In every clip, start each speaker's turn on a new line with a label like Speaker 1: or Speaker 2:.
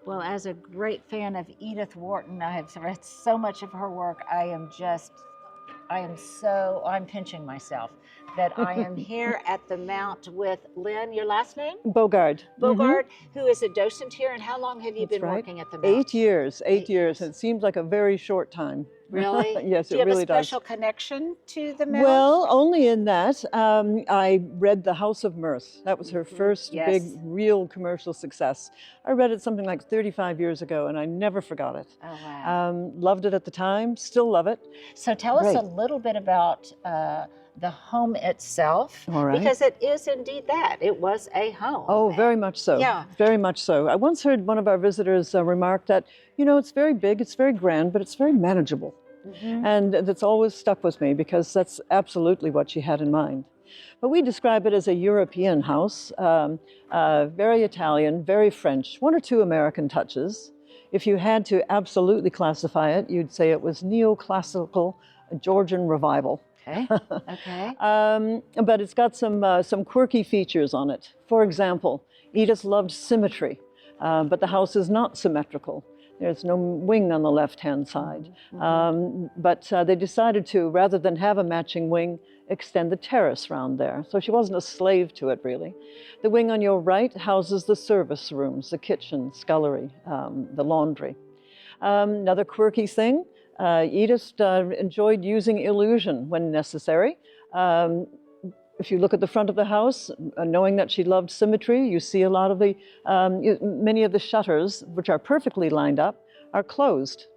Speaker 1: Well, as a great fan of Edith Wharton, I have read so much of her work. I'm pinching myself that I am here at the Mount with Lynn, your last name?
Speaker 2: Bogard.
Speaker 1: Bogard, who is a docent here. And how long have you
Speaker 2: That's
Speaker 1: been
Speaker 2: right.
Speaker 1: working at the Mount?
Speaker 2: 8 years, 8 years. It seems like a very short time.
Speaker 1: Really?
Speaker 2: Yes,
Speaker 1: Do
Speaker 2: it
Speaker 1: you have
Speaker 2: really
Speaker 1: a special
Speaker 2: does.
Speaker 1: connection to the Mount?
Speaker 2: Well, only in that I read The House of Mirth. That was her first
Speaker 1: Yes.
Speaker 2: big, real commercial success. I read it something like 35 years ago, and I never forgot it.
Speaker 1: Oh, wow.
Speaker 2: Loved it at the time, still love it.
Speaker 1: So tell us
Speaker 2: Great.
Speaker 1: a little bit about the home itself,
Speaker 2: All right.
Speaker 1: because it is indeed that. It was a home.
Speaker 2: Oh, very much so.
Speaker 1: Yeah.
Speaker 2: Very much so. I once heard one of our visitors remark that, you know, it's very big, it's very grand, but it's very manageable. And that's always stuck with me because that's absolutely what she had in mind. But we describe it as a European house, very Italian, very French, one or two American touches. If you had to absolutely classify it, you'd say it was neoclassical Georgian revival.
Speaker 1: Okay. Okay.
Speaker 2: But it's got some quirky features on it. For example, Edith loved symmetry, but the house is not symmetrical. There's no wing on the left-hand side. But they decided to, rather than have a matching wing, extend the terrace round there. So she wasn't a slave to it, really. The wing on your right houses the service rooms, the kitchen, scullery, the laundry. Another quirky thing, Edith enjoyed using illusion when necessary. If you look at the front of the house, knowing that she loved symmetry, you see a lot of the, many of the shutters, which are perfectly lined up, are closed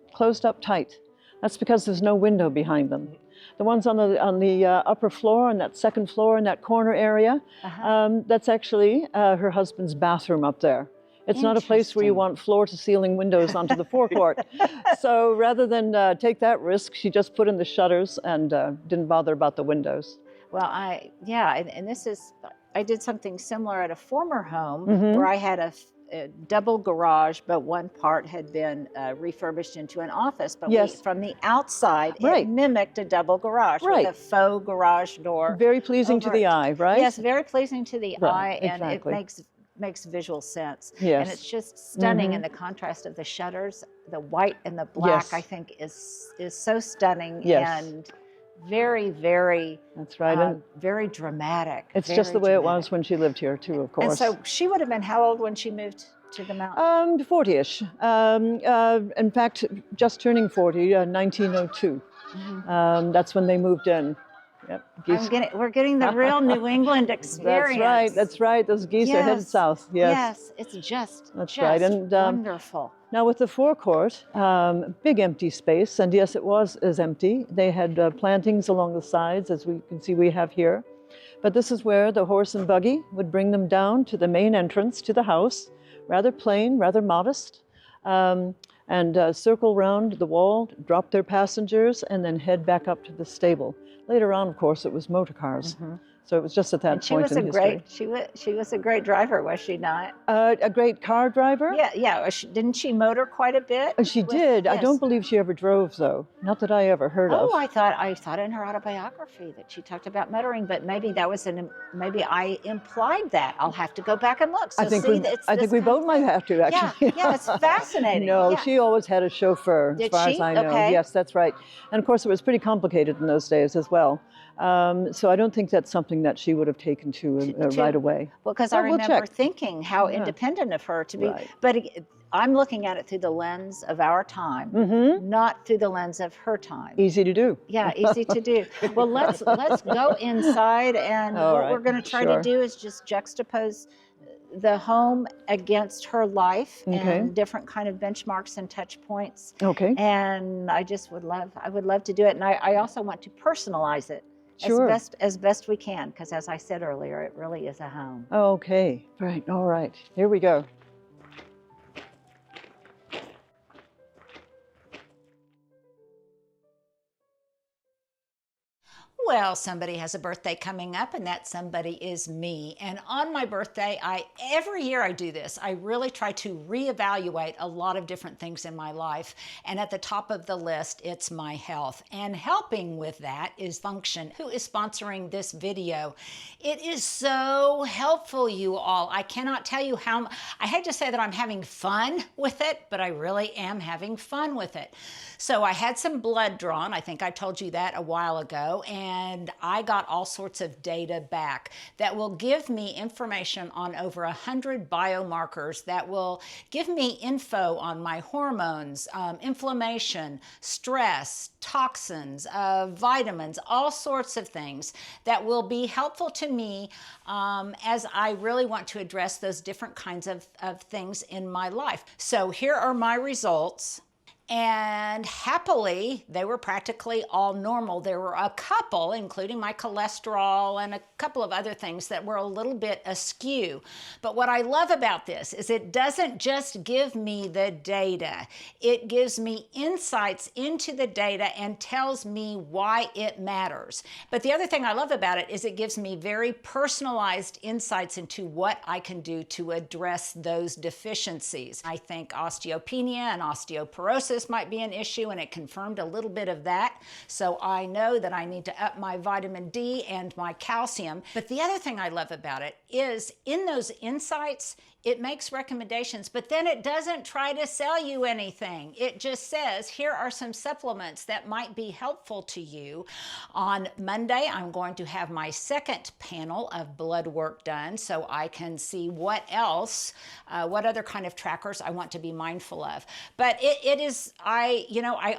Speaker 2: up tight. That's because there's no window behind them. The ones on the upper floor, on that second floor, in that corner area, that's actually her husband's bathroom up there. It's not a place where you want floor-to-ceiling windows onto the forecourt. So rather than take that risk, she just put in the shutters and didn't bother about the windows.
Speaker 1: Well, I did something similar at a former home where I had a double garage, but one part had been refurbished into an office. But from the outside, it mimicked a double garage with a faux garage door.
Speaker 2: Very pleasing to the eye, right?
Speaker 1: Yes, very pleasing to the eye, and it makes visual sense.
Speaker 2: Yes.
Speaker 1: And it's just stunning, and the contrast of the shutters, the white and the black, I think is so stunning. And very, very,
Speaker 2: that's right,
Speaker 1: very dramatic.
Speaker 2: It's just the way it was when she lived here too, of course.
Speaker 1: And so she would have been how old when she moved to the Mount?
Speaker 2: 40-ish. In fact, just turning 40, 1902. That's when they moved in. Yep.
Speaker 1: We're getting the real New England experience.
Speaker 2: That's right. Those geese are headed south.
Speaker 1: Yes, it's just right. And wonderful.
Speaker 2: Now with the forecourt, big empty space, and yes, it is empty. They had plantings along the sides, as we can see we have here. But this is where the horse and buggy would bring them down to the main entrance to the house, rather plain, rather modest, and circle round the wall, drop their passengers, and then head back up to the stable. Later on, of course, it was motorcars. So it was just at that point in history.
Speaker 1: She was a great driver, was she not?
Speaker 2: A great car driver?
Speaker 1: Yeah. Didn't she motor quite a bit?
Speaker 2: She did. Yes. I don't believe she ever drove, though. Not that I ever heard of.
Speaker 1: Oh, I thought in her autobiography that she talked about motoring, but maybe that was maybe I implied that. I'll have to go back and look. So
Speaker 2: I think we both might have to, actually.
Speaker 1: Yeah, it's fascinating.
Speaker 2: No, she always had a chauffeur, as far as I know.
Speaker 1: Okay.
Speaker 2: Yes, that's right. And of course, it was pretty complicated in those days as well. So I don't think that's something that she would have taken to right away.
Speaker 1: Well, because I remember thinking how independent of her to be. Right. But I'm looking at it through the lens of our time, not through the lens of her time.
Speaker 2: Easy to do.
Speaker 1: Yeah, easy to do. Well, let's go inside, and what we're going to try to do is just juxtapose the home against her life and different kind of benchmarks and touch points.
Speaker 2: Okay.
Speaker 1: And I would love to do it. And I also want to personalize it.
Speaker 2: Sure.
Speaker 1: As best we can, because as I said earlier, it really is a home.
Speaker 2: Okay, right, all right, here we go.
Speaker 1: Well, somebody has a birthday coming up, and that somebody is me. And on my birthday, every year I do this. I really try to reevaluate a lot of different things in my life. And at the top of the list, it's my health. And helping with that is Function, who is sponsoring this video. It is so helpful, you all. I cannot tell you how, I hate to say that I'm having fun with it, but I really am having fun with it. So I had some blood drawn. I think I told you that a while ago. And I got all sorts of data back that will give me information on over 100 biomarkers that will give me info on my hormones, inflammation, stress, toxins, vitamins, all sorts of things that will be helpful to me as I really want to address those different kinds of things in my life. So here are my results. And happily, they were practically all normal. There were a couple, including my cholesterol and a couple of other things that were a little bit askew. But what I love about this is it doesn't just give me the data. It gives me insights into the data and tells me why it matters. But the other thing I love about it is it gives me very personalized insights into what I can do to address those deficiencies. I think osteopenia and osteoporosis might be an issue, and it confirmed a little bit of that. So I know that I need to up my vitamin D and my calcium. But the other thing I love about it is in those insights, it makes recommendations, but then it doesn't try to sell you anything. It just says, here are some supplements that might be helpful to you. On Monday, I'm going to have my second panel of blood work done so I can see what else, what other kind of trackers I want to be mindful of. But it is, I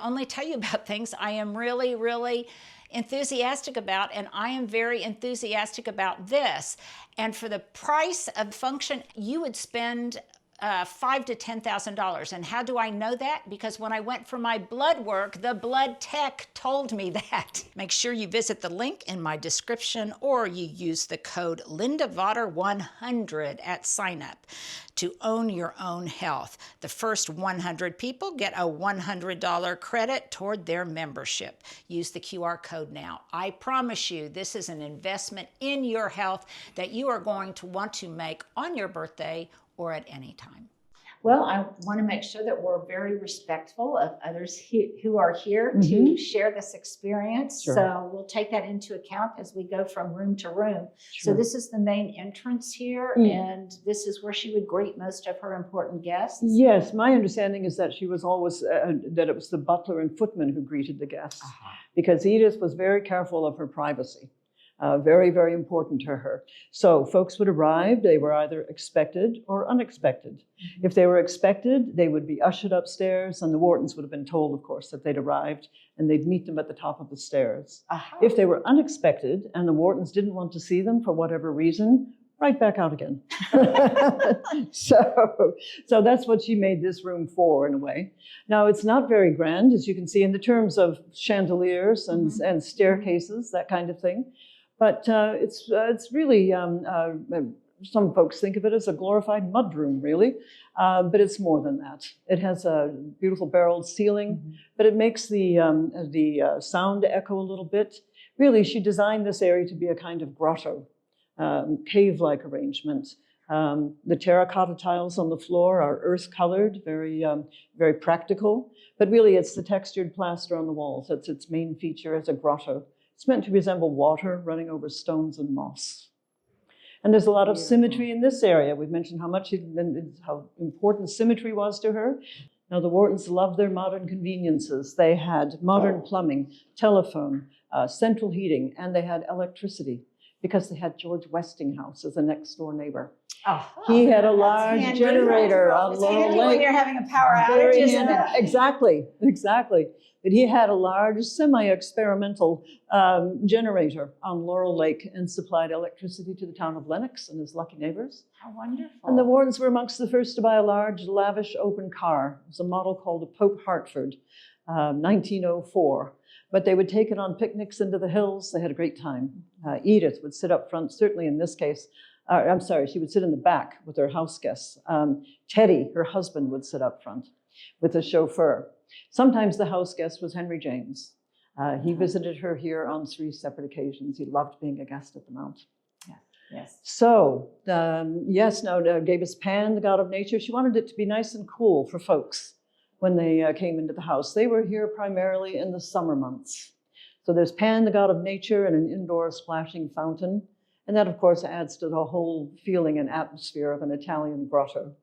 Speaker 1: only tell you about things I am really, really enthusiastic about, and I am very enthusiastic about this. And for the price of Function, you would spend $5,000 to $10,000. And how do I know that? Because when I went for my blood work, the blood tech told me that. Make sure you visit the link in my description, or you use the code LindeVotter100 at sign up to own your own health. The first 100 people get a $100 credit toward their membership. Use the QR code now. I promise you, this is an investment in your health that you are going to want to make on your birthday or at any time. Well, I want to make sure that we're very respectful of others who are here to share this experience. Sure. So we'll take that into account as we go from room to room. Sure. So this is the main entrance here, and this is where she would greet most of her important guests.
Speaker 2: Yes, my understanding is that she was always, that it was the butler and footman who greeted the guests, because Edith was very careful of her privacy. Very, very important to her. So folks would arrive, they were either expected or unexpected. If they were expected, they would be ushered upstairs, and the Whartons would have been told, of course, that they'd arrived, and they'd meet them at the top of the stairs. If they were unexpected and the Whartons didn't want to see them for whatever reason, right back out again. So that's what she made this room for, in a way. Now, it's not very grand, as you can see, in the terms of chandeliers and staircases, that kind of thing. But it's really, some folks think of it as a glorified mudroom, really, but it's more than that. It has a beautiful barreled ceiling, but it makes the sound echo a little bit. Really, she designed this area to be a kind of grotto, cave-like arrangement. The terracotta tiles on the floor are earth-colored, very, very practical, but really it's the textured plaster on the walls. That's its main feature as a grotto. It's meant to resemble water running over stones and moss. And there's a lot of symmetry in this area. We've mentioned how important symmetry was to her. Now, the Whartons loved their modern conveniences. They had modern plumbing, telephone, central heating, and they had electricity because they had George Westinghouse as a next-door neighbor. He had a large generator on Laurel Lake.
Speaker 1: When you're having a power outage, isn't it?
Speaker 2: Exactly. But he had a large semi-experimental generator on Laurel Lake and supplied electricity to the town of Lenox and his lucky neighbors.
Speaker 1: How wonderful.
Speaker 2: And the Whartons were amongst the first to buy a large, lavish open car. It was a model called the Pope Hartford, 1904. But they would take it on picnics into the hills. They had a great time. Edith would sit up front, certainly in this case. She would sit in the back with her house guests. Teddy, her husband, would sit up front with the chauffeur. Sometimes the house guest was Henry James. He visited her here on 3 separate occasions. He loved being a guest at the Mount.
Speaker 1: Yes.
Speaker 2: So, yes, now gave us Pan, the god of nature. She wanted it to be nice and cool for folks when they came into the house. They were here primarily in the summer months. So there's Pan, the god of nature, and an indoor splashing fountain. And that, of course, adds to the whole feeling and atmosphere of an Italian grotto.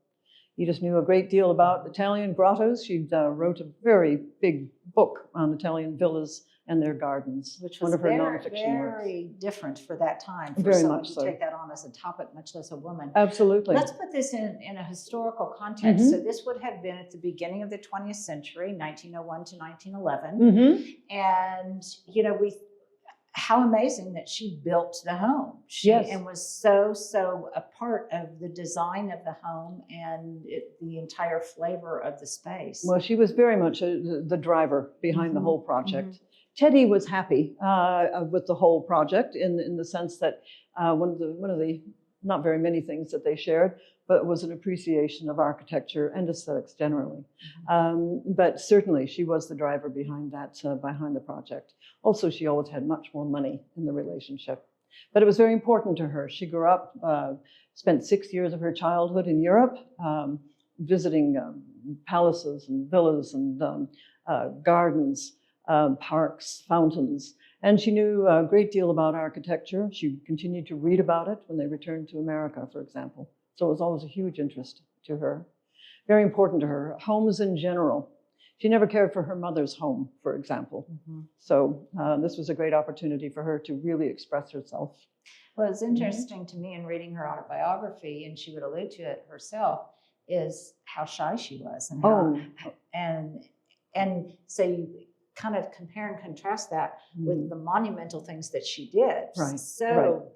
Speaker 2: Edith knew a great deal about Italian grottos. She wrote a very big book on Italian villas and their gardens,
Speaker 1: which was
Speaker 2: one of her nonfiction
Speaker 1: very different for that time. For
Speaker 2: very
Speaker 1: someone
Speaker 2: much
Speaker 1: to
Speaker 2: so.
Speaker 1: take that on as a topic, much less a woman.
Speaker 2: Absolutely.
Speaker 1: Let's put this in a historical context. So this would have been at the beginning of the 20th century, 1901 to 1911. And, you know, how amazing that she built the home. And was so a part of the design of the home and the entire flavor of the space.
Speaker 2: Well, she was very much the driver behind the whole project. Teddy was happy with the whole project in the sense that one of the not very many things that they shared, but was an appreciation of architecture and aesthetics generally. But certainly she was the driver behind that, behind the project. Also, she always had much more money in the relationship. But it was very important to her. She grew up, spent 6 years of her childhood in Europe, visiting palaces and villas and gardens, parks, fountains. And she knew a great deal about architecture. She continued to read about it when they returned to America, for example. So it was always a huge interest to her. Very important to her. Homes in general. She never cared for her mother's home, for example. So this was a great opportunity for her to really express herself.
Speaker 1: Well, it's interesting to me in reading her autobiography, and she would allude to it herself, is how shy she was. And so you kind of compare and contrast that with the monumental things that she did.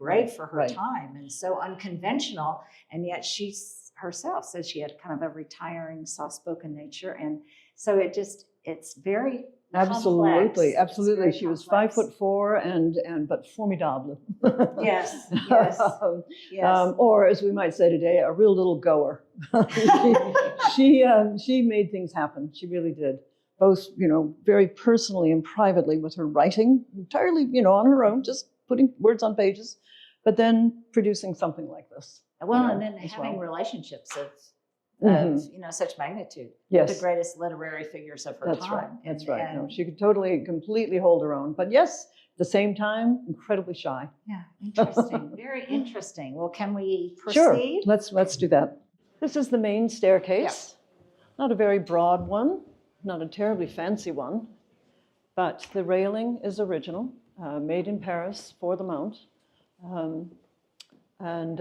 Speaker 1: Brave for her time and so unconventional. And yet she herself said she had kind of a retiring, soft-spoken nature. And so it's very
Speaker 2: Absolutely,
Speaker 1: complex.
Speaker 2: absolutely. She was 5'4" and but formidable.
Speaker 1: Yes.
Speaker 2: Or as we might say today, a real little goer. She made things happen. She really did. Both, very personally and privately with her writing, entirely, on her own, just putting words on pages, but then producing something like this.
Speaker 1: Well, and then having relationships of such magnitude.
Speaker 2: Yes.
Speaker 1: The greatest literary figures of her time.
Speaker 2: That's right. No, she could completely hold her own. But yes, at the same time, incredibly shy.
Speaker 1: Yeah, interesting. Very interesting. Well, can we proceed?
Speaker 2: Sure, let's do that. This is the main staircase. Not a very broad one. Not a terribly fancy one, but the railing is original, made in Paris for the Mount. And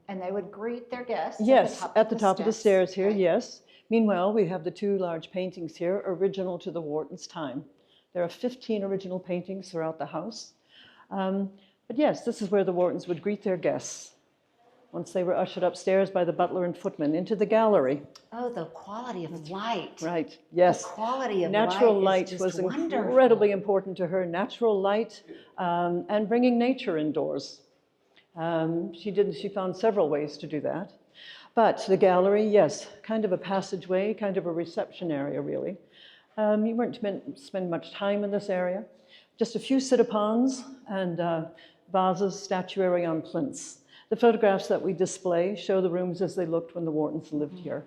Speaker 1: they would greet their guests
Speaker 2: at the top of the stairs here, yes. Meanwhile, we have the 2 large paintings here, original to the Whartons' time. There are 15 original paintings throughout the house. But yes, this is where the Whartons would greet their guests once they were ushered upstairs by the butler and footman into the gallery.
Speaker 1: Oh, the quality of light.
Speaker 2: Right, yes.
Speaker 1: The quality of
Speaker 2: natural
Speaker 1: light
Speaker 2: was
Speaker 1: wonderful.
Speaker 2: Incredibly important to her. Natural light and bringing nature indoors. She found several ways to do that. But the gallery, yes, kind of a passageway, kind of a reception area, really. You weren't meant to spend much time in this area. Just a few sit-upons and vases, statuary on plinths. The photographs that we display show the rooms as they looked when the Whartons lived here.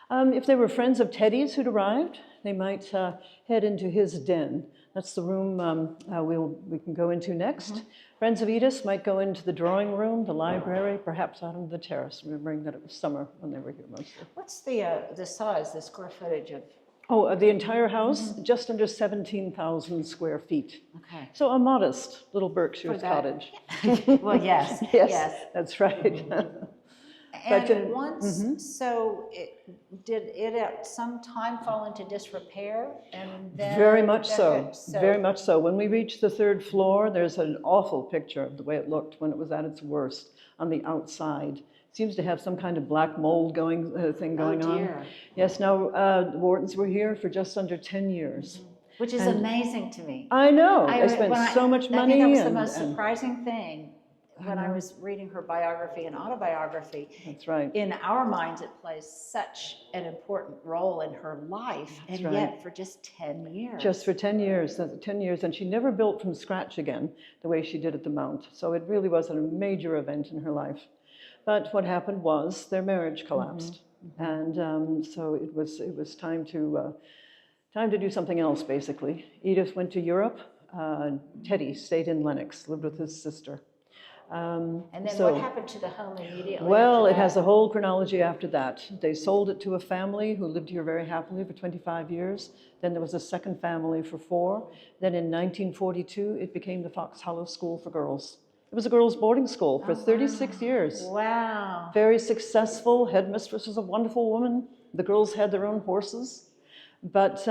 Speaker 2: If they were friends of Teddy's who'd arrived, they might head into his den. That's the room we can go into next. Friends of Edith might go into the drawing room, the library, perhaps out on the terrace, remembering that it was summer when they were here mostly.
Speaker 1: What's the size, the square footage of?
Speaker 2: Oh, the entire house, just under 17,000 square feet.
Speaker 1: Okay.
Speaker 2: So a modest little Berkshires cottage.
Speaker 1: Well, yes.
Speaker 2: Yes, that's right.
Speaker 1: And so did it at some time fall into disrepair? And then
Speaker 2: very much so. Very much so. When we reach the 3rd floor, there's an awful picture of the way it looked when it was at its worst on the outside. Seems to have some kind of black mold going on. Yes, now the Whartons were here for just under 10 years.
Speaker 1: Which is amazing to me.
Speaker 2: I know. I spent so much money.
Speaker 1: I think that was the most surprising thing when I was reading her biography and autobiography.
Speaker 2: That's right.
Speaker 1: In our minds, it plays such an important role in her life, and yet for just 10 years.
Speaker 2: Just for 10 years, 10 years, and she never built from scratch again the way she did at the Mount. So it really was a major event in her life. But what happened was their marriage collapsed, and so it was time to do something else, basically. Edith went to Europe. Teddy stayed in Lenox, lived with his sister.
Speaker 1: And then what happened to the home immediately?
Speaker 2: Well, it has a whole chronology after that. They sold it to a family who lived here very happily for 25 years. Then there was a second family for 4. Then in 1942, it became the Fox Hollow School for Girls. It was a girls' boarding school for 36 years.
Speaker 1: Wow.
Speaker 2: Very successful. Headmistress was a wonderful woman. The girls had their own horses. But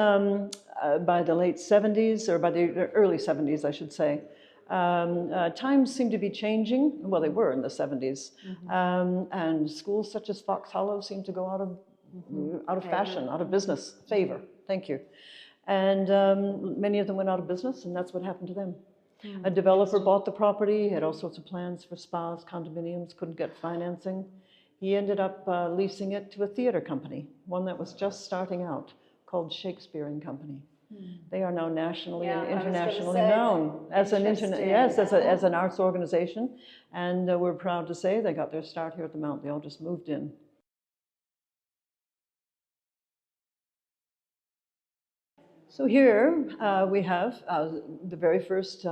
Speaker 2: by the late 70s, or by the early 70s, I should say, times seemed to be changing. Well, they were in the 70s. And schools such as Fox Hollow seemed to go out of fashion, out of business. Favor, thank you. And many of them went out of business, and that's what happened to them. A developer bought the property, had all sorts of plans for spas, condominiums, couldn't get financing. He ended up leasing it to a theater company, one that was just starting out, called Shakespeare and Company. They are now nationally and internationally known as an as an arts organization, and we're proud to say they got their start here at the Mount. They all just moved in. So here we have the very first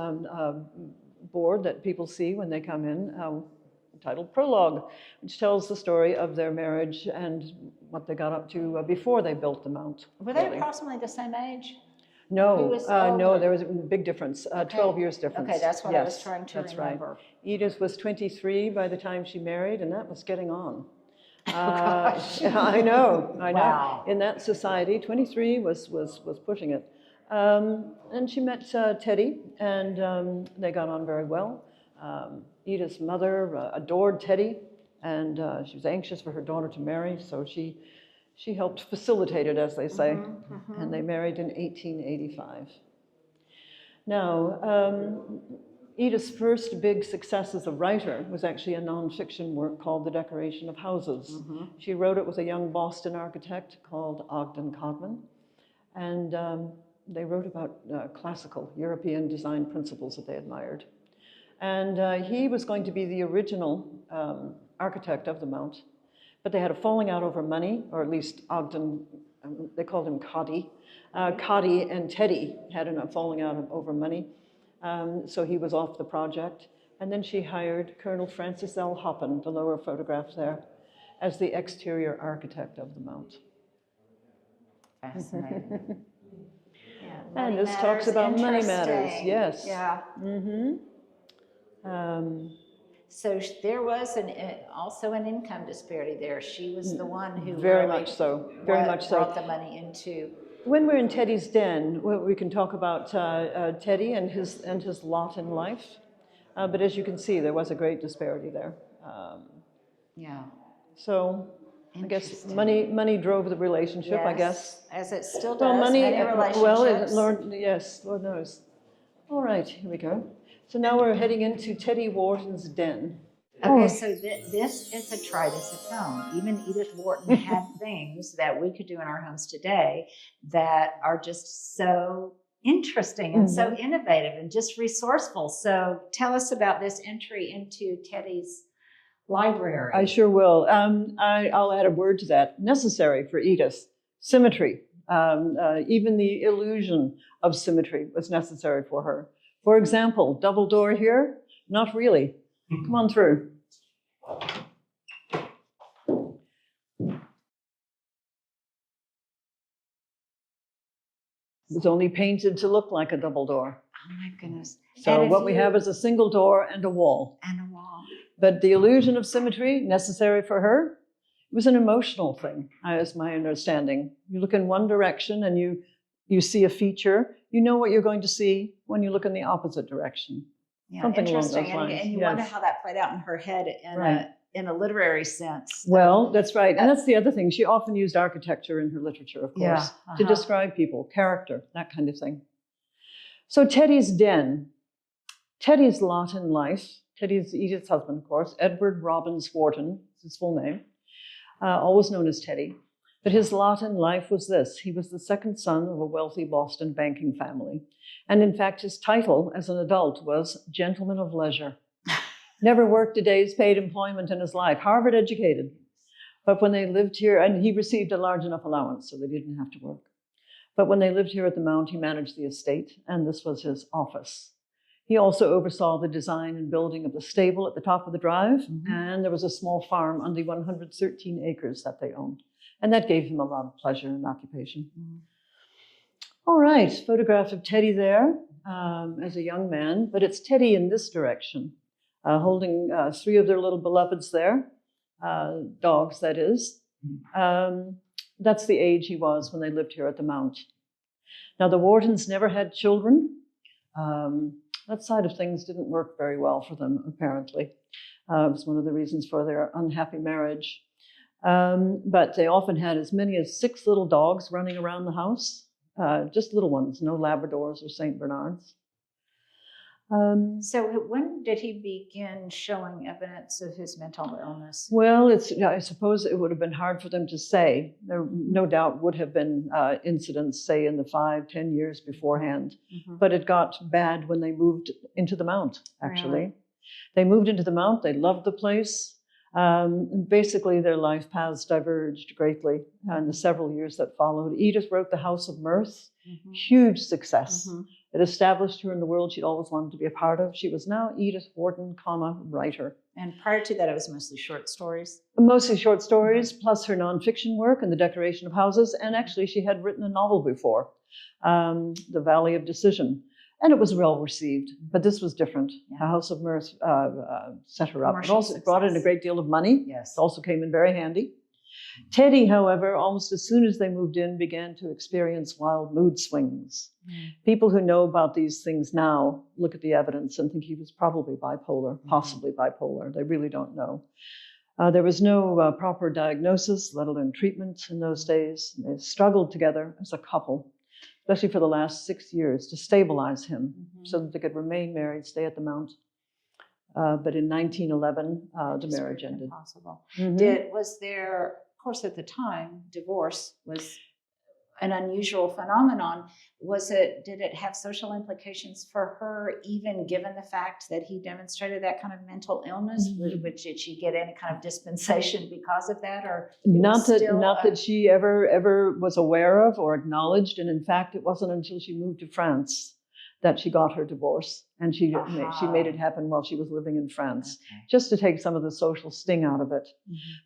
Speaker 2: board that people see when they come in, titled Prologue, which tells the story of their marriage and what they got up to before they built the Mount.
Speaker 1: Were they approximately the same age?
Speaker 2: No, no, there was a big difference, 12 years difference.
Speaker 1: Okay, that's what I was trying to remember.
Speaker 2: Right. Edith was 23 by the time she married, and that was getting on. I know.
Speaker 1: Wow.
Speaker 2: In that society, 23 was pushing it. And she met Teddy, and they got on very well. Edith's mother adored Teddy, and she was anxious for her daughter to marry, so she helped facilitate it, as they say, and they married in 1885. Now, Edith's first big success as a writer was actually a nonfiction work called The Decoration of Houses. She wrote it with a young Boston architect called Ogden Codman, and they wrote about classical European design principles that they admired. And he was going to be the original architect of the Mount, but they had a falling out over money, or at least Ogden, they called him Coddy. Coddy and Teddy had a falling out over money, so he was off the project. And then she hired Colonel Francis L. Hoppin, the lower photograph there, as the exterior architect of the Mount.
Speaker 1: Fascinating.
Speaker 2: And this talks about money matters, yes.
Speaker 1: Yeah. So there was also an income disparity there. She was the one who
Speaker 2: very much so
Speaker 1: brought the money into.
Speaker 2: When we're in Teddy's den, we can talk about Teddy and his lot in life. But as you can see, there was a great disparity there. So I guess money drove the relationship. Yes, I guess,
Speaker 1: as it still does.
Speaker 2: Well, money.
Speaker 1: Many relationships.
Speaker 2: Lord knows. All right, here we go. So now we're heading into Teddy Wharton's den.
Speaker 1: Okay, so this is a try this at home. Even Edith Wharton had things that we could do in our homes today that are just so interesting and so innovative and just resourceful. So tell us about this entry into Teddy's library.
Speaker 2: I sure will. I'll add a word to that. Necessary for Edith. Symmetry. Even the illusion of symmetry was necessary for her. For example, double door here? Not really. Come on through. It was only painted to look like a double door.
Speaker 1: Oh my goodness.
Speaker 2: So what we have is a single door and a wall.
Speaker 1: And a wall.
Speaker 2: But the illusion of symmetry, necessary for her, it was an emotional thing, as my understanding. You look in one direction and you see a feature, you know what you're going to see when you look in the opposite direction.
Speaker 1: Yeah,
Speaker 2: something
Speaker 1: interesting.
Speaker 2: Along those lines.
Speaker 1: And you wonder how that played out in her head in a literary sense.
Speaker 2: Well, that's right. And that's the other thing. She often used architecture in her literature, of course, to describe people, character, that kind of thing. So Teddy's den, Teddy's lot in life, Teddy's Edith's husband, of course, Edward Robbins Wharton, is his full name, always known as Teddy. But his lot in life was this. He was the second son of a wealthy Boston banking family. And in fact, his title as an adult was Gentleman of Leisure. Never worked a day's paid employment in his life, Harvard educated. But when they lived here, and he received a large enough allowance so they didn't have to work. But when they lived here at the Mount, he managed the estate, and this was his office. He also oversaw the design and building of the stable at the top of the drive, and there was a small farm on the 113 acres that they owned. And that gave him a lot of pleasure and occupation. All right, photograph of Teddy there as a young man, but it's Teddy in this direction, holding three of their little beloveds there, dogs, that is. That's the age he was when they lived here at the Mount. Now, the Whartons never had children. That side of things didn't work very well for them, apparently. It was one of the reasons for their unhappy marriage. But they often had as many as 6 little dogs running around the house, just little ones, no Labradors or St. Bernards.
Speaker 1: So when did he begin showing evidence of his mental illness?
Speaker 2: Well, I suppose it would have been hard for them to say. There no doubt would have been incidents, say, in the 5-10 years beforehand. But it got bad when they moved into the Mount, actually. Really? They moved into the Mount. They loved the place. Basically, their life paths diverged greatly in the several years that followed. Edith wrote The House of Mirth, huge success. It established her in the world she'd always wanted to be a part of. She was now Edith Wharton, writer.
Speaker 1: And prior to that, it was mostly short stories?
Speaker 2: Mostly short stories, plus her nonfiction work and the decoration of houses. And actually, she had written a novel before, The Valley of Decision. And it was well received, but this was different. The House of Mirth set her up. It also brought in a great deal of money. Yes. It also came in very handy. Teddy, however, almost as soon as they moved in, began to experience wild mood swings. People who know about these things now look at the evidence and think he was probably bipolar, possibly bipolar. They really don't know. There was no proper diagnosis, let alone treatment in those days. They struggled together as a couple, especially for the last 6 years, to stabilize him so that they could remain married, stay at the Mount. But in 1911, the marriage ended.
Speaker 1: Impossible. Was there, of course, at the time, divorce was an unusual phenomenon. Did it have social implications for her, even given the fact that he demonstrated that kind of mental illness? Did she get any kind of dispensation because of that, or
Speaker 2: not that she ever was aware of or acknowledged? And in fact, it wasn't until she moved to France that she got her divorce, and she made it happen while she was living in France, just to take some of the social sting out of it.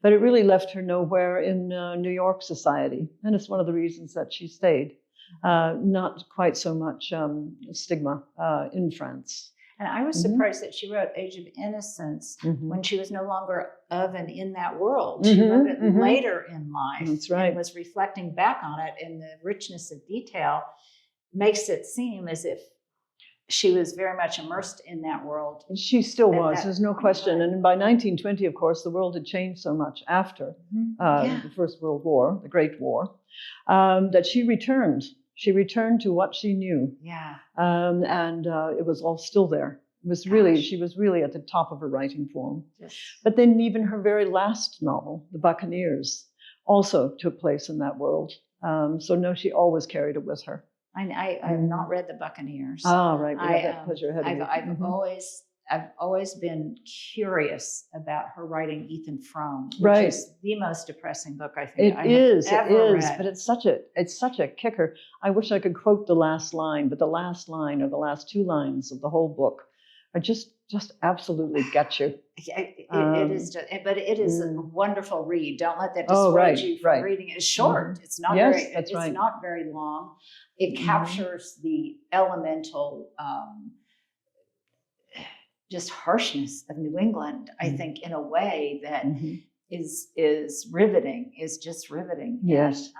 Speaker 2: But it really left her nowhere in New York society, and it's one of the reasons that she stayed. Not quite so much stigma in France.
Speaker 1: And I was surprised that she wrote Age of Innocence when she was no longer of and in that world. She wrote it later in life.
Speaker 2: That's right.
Speaker 1: And was reflecting back on it, and the richness of detail makes it seem as if she was very much immersed in that world.
Speaker 2: She still was, there's no question. And by 1920, of course, the world had changed so much after the First World War, the Great War, that she returned. She returned to what she knew. And it was all still there. It was really, she was really at the top of her writing form. But then even her very last novel, The Buccaneers, also took place in that world. So no, she always carried it with her.
Speaker 1: I've not read The Buccaneers.
Speaker 2: Oh, right. We have that pleasure ahead of you.
Speaker 1: I've always been curious about her writing Ethan Frome, which is the most depressing book I think I have ever read.
Speaker 2: But it's such a kicker. I wish I could quote the last line, but the last line or the last 2 lines of the whole book are just absolutely get you.
Speaker 1: It is a wonderful read. Don't let that dissuade you from reading it. It's short. It's not not very long. It captures the elemental just harshness of New England, I think, in a way that is riveting, is just riveting.
Speaker 2: Yes.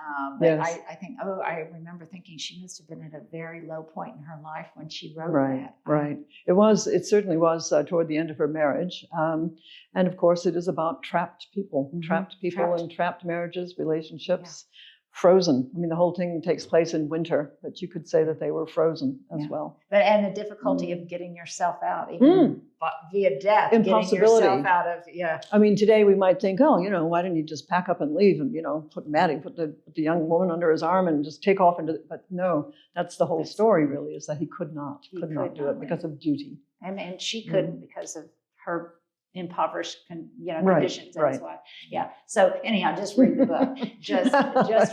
Speaker 1: I think, I remember thinking she must have been at a very low point in her life when she wrote that.
Speaker 2: Right. It certainly was toward the end of her marriage. And of course, it is about trapped people and trapped marriages, relationships, frozen. I mean, the whole thing takes place in winter, but you could say that they were frozen as well.
Speaker 1: But and the difficulty of getting yourself out, even via death,
Speaker 2: impossibility.
Speaker 1: Getting yourself out of
Speaker 2: I mean, today we might think, oh, you know, why didn't you just pack up and leave and, you know, put the young woman under his arm and just take off into. But no, that's the whole story. Really, is that he could not do it because of duty,
Speaker 1: and she couldn't because of her impoverished conditions. That's why. Yeah. So anyhow, just read the book. Just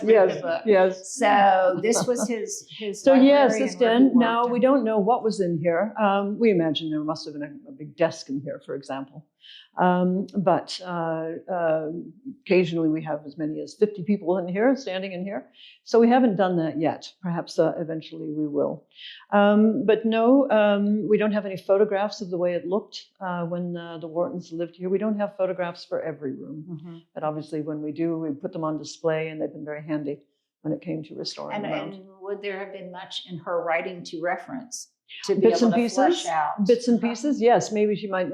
Speaker 1: read the book.
Speaker 2: Yes.
Speaker 1: So this was his.
Speaker 2: So yes, this den. Now we don't know what was in here. We imagine there must have been a big desk in here, for example. But occasionally we have as many as 50 people in here, standing in here. So we haven't done that yet. Perhaps eventually we will. But no, we don't have any photographs of the way it looked when the Whartons lived here. We don't have photographs for every room. But obviously when we do, we put them on display, and they've been very handy when it came to restoring them.
Speaker 1: And would there have been much in her writing to reference? To be
Speaker 2: bits
Speaker 1: able
Speaker 2: and
Speaker 1: to
Speaker 2: pieces,
Speaker 1: flesh out.
Speaker 2: Bits and pieces, yes. Maybe she might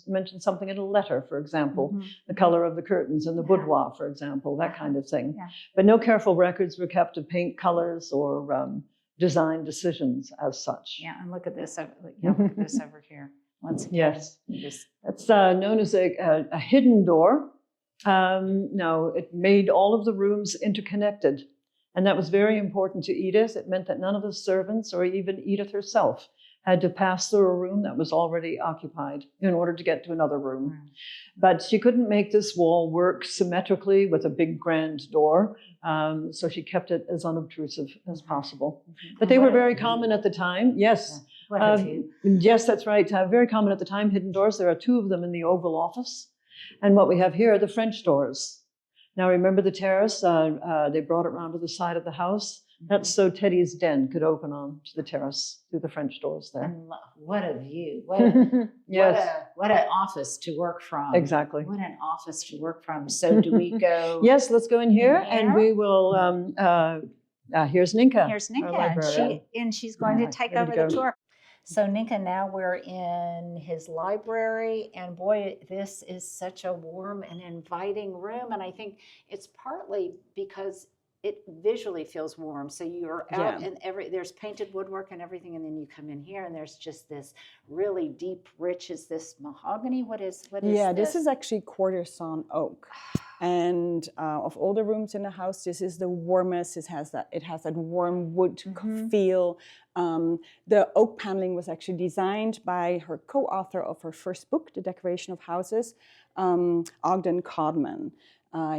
Speaker 2: mention something in a letter, for example, the color of the curtains in the boudoir, for example, that kind of thing. Yeah. But no careful records were kept of paint colors or design decisions as such.
Speaker 1: Yeah, and look at this. Look at this over here. Once again,
Speaker 2: yes, that's known as a hidden door. Now, it made all of the rooms interconnected. And that was very important to Edith. It meant that none of the servants or even Edith herself had to pass through a room that was already occupied in order to get to another room. But she couldn't make this wall work symmetrically with a big grand door, so she kept it as unobtrusive as possible. But they were very common at the time. Yes. Yes, that's right. Very common at the time, hidden doors. There are 2 of them in the Oval Office. And what we have here are the French doors. Now, remember the terrace? They brought it round to the side of the house. That's so Teddy's den could open on to the terrace through the French doors there.
Speaker 1: And what a view. What an office to work from.
Speaker 2: Exactly.
Speaker 1: What an office to work from. So do we go?
Speaker 2: Yes, let's go in here and we will, here's Ninka.
Speaker 1: Here's Ninka, and she's going to take over the tour. So Ninka, now we're in his library, and boy, this is such a warm and inviting room. And I think it's partly because it visually feels warm. So you're out and there's painted woodwork and everything, and then you come in here and there's just this really deep, rich, is this mahogany? What is
Speaker 3: this is actually quarter-sawn oak. And of all the rooms in the house, this is the warmest. It has that warm wood feel. The oak paneling was actually designed by her co-author of her first book, The Decoration of Houses, Ogden Codman.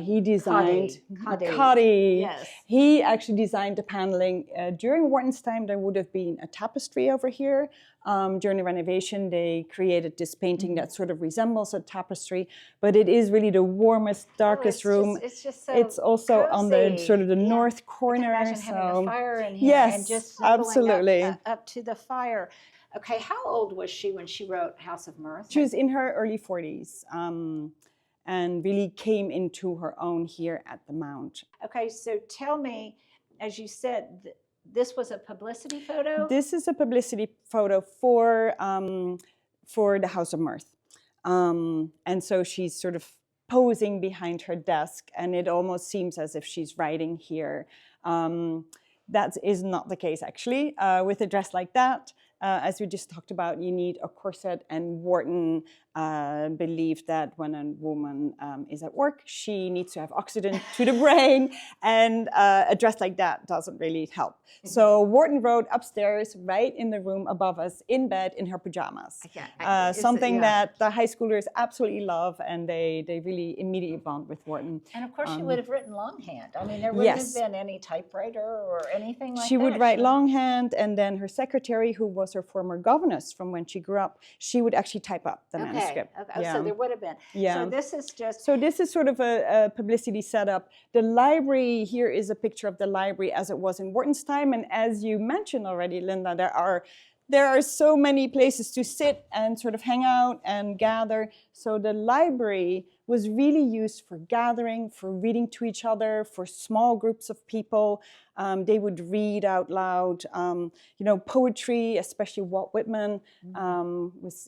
Speaker 3: He designed Coddy. Yes. He actually designed the paneling. During Wharton's time, there would have been a tapestry over here. During the renovation, they created this painting that sort of resembles a tapestry, but it is really the warmest, darkest room.
Speaker 1: It's just so
Speaker 3: it's also
Speaker 1: cozy.
Speaker 3: On the sort of the north corner.
Speaker 1: I can imagine having a fire in here and just
Speaker 3: absolutely
Speaker 1: up to the fire. Okay, how old was she when she wrote House of Mirth?
Speaker 3: She was in her early 40s. And really came into her own here at the Mount.
Speaker 1: Okay, so tell me, as you said, this was a publicity photo?
Speaker 3: This is a publicity photo for the House of Mirth. And so she's sort of posing behind her desk, and it almost seems as if she's writing here. That is not the case, actually. With a dress like that, as we just talked about, you need a corset, and Wharton believed that when a woman is at work, she needs to have oxygen to the brain, and a dress like that doesn't really help. So Wharton wrote upstairs, right in the room above us, in bed, in her pajamas. Something that the high schoolers absolutely love, and they really immediately bond with Wharton.
Speaker 1: And of course, she would have written longhand. I mean, there wouldn't have been any typewriter or anything like that.
Speaker 3: She would write longhand, and then her secretary, who was her former governess from when she grew up, she would actually type up the manuscript.
Speaker 1: Okay. So there would have been. So this is just.
Speaker 3: So this is sort of a publicity setup. The library here is a picture of the library as it was in Wharton's time, and as you mentioned already, Linda, there are so many places to sit and sort of hang out and gather. So the library was really used for gathering, for reading to each other, for small groups of people. They would read out loud, poetry, especially Walt Whitman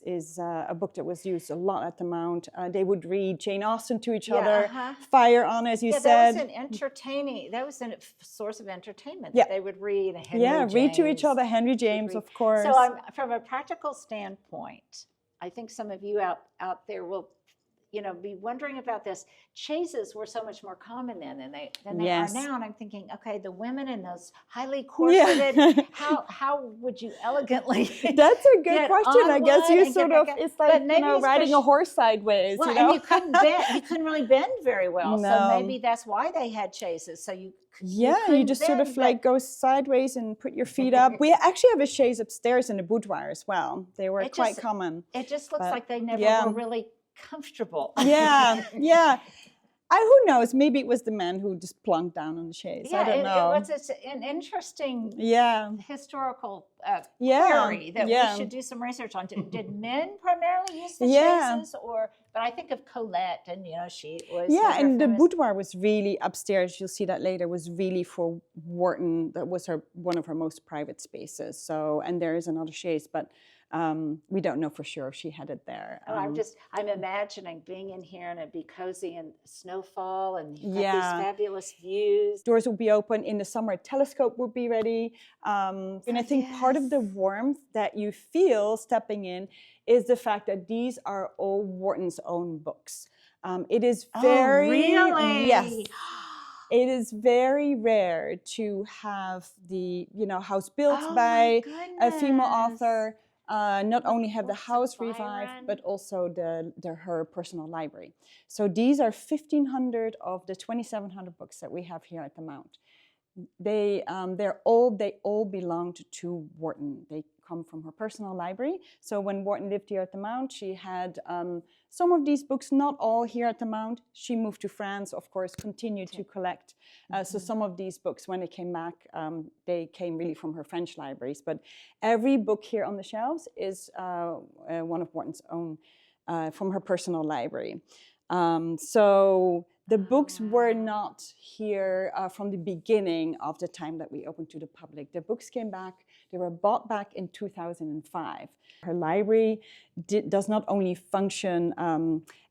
Speaker 3: is a book that was used a lot at the Mount. They would read Jane Austen to each other, fire on, as you said.
Speaker 1: That was a source of entertainment. That they would read Henry James.
Speaker 3: Read to each other, Henry James, of course.
Speaker 1: So from a practical standpoint, I think some of you out there will be wondering about this. Chaises were so much more common then than they are now. And I'm thinking, okay, the women in those highly corseted, how would you elegantly
Speaker 3: That's a good question. I guess you sort of, it's like, riding a horse sideways,
Speaker 1: and you couldn't really bend very well. No. So maybe that's why they had chaises. So you
Speaker 3: just sort of like go sideways and put your feet up. We actually have a chaise upstairs in the boudoir as well. They were quite common.
Speaker 1: It just looks like they never were really comfortable.
Speaker 3: Who knows? Maybe it was the man who just plunked down on the chaise. I don't know.
Speaker 1: It's an interesting historical query that we should do some research on. Did men primarily use the chaises, but I think of Colette, and she was
Speaker 3: and the boudoir was really upstairs. You'll see that later. Was really for Wharton. That was one of her most private spaces. So, and there is another chaise, but. We don't know for sure if she had it there.
Speaker 1: I'm imagining being in here and it'd be cozy and snowfall and you've got these fabulous views.
Speaker 3: Doors would be open. In the summer, a telescope would be ready. And I think part of the warmth that you feel stepping in is the fact that these are all Wharton's own books. It is very...
Speaker 1: Oh, really?
Speaker 3: Yes. It is very rare to have the house built by a female author. Not only have the house revived, but also her personal library. So these are 1,500 of the 2,700 books that we have here at the Mount. They all belonged to Wharton. They come from her personal library. So when Wharton lived here at the Mount, she had some of these books, not all here at the Mount. She moved to France, of course, continued to collect. So some of these books, when they came back, they came really from her French libraries. But every book here on the shelves is one of Wharton's own, from her personal library. So the books were not here from the beginning of the time that we opened to the public. The books came back, they were bought back in 2005. Her library does not only function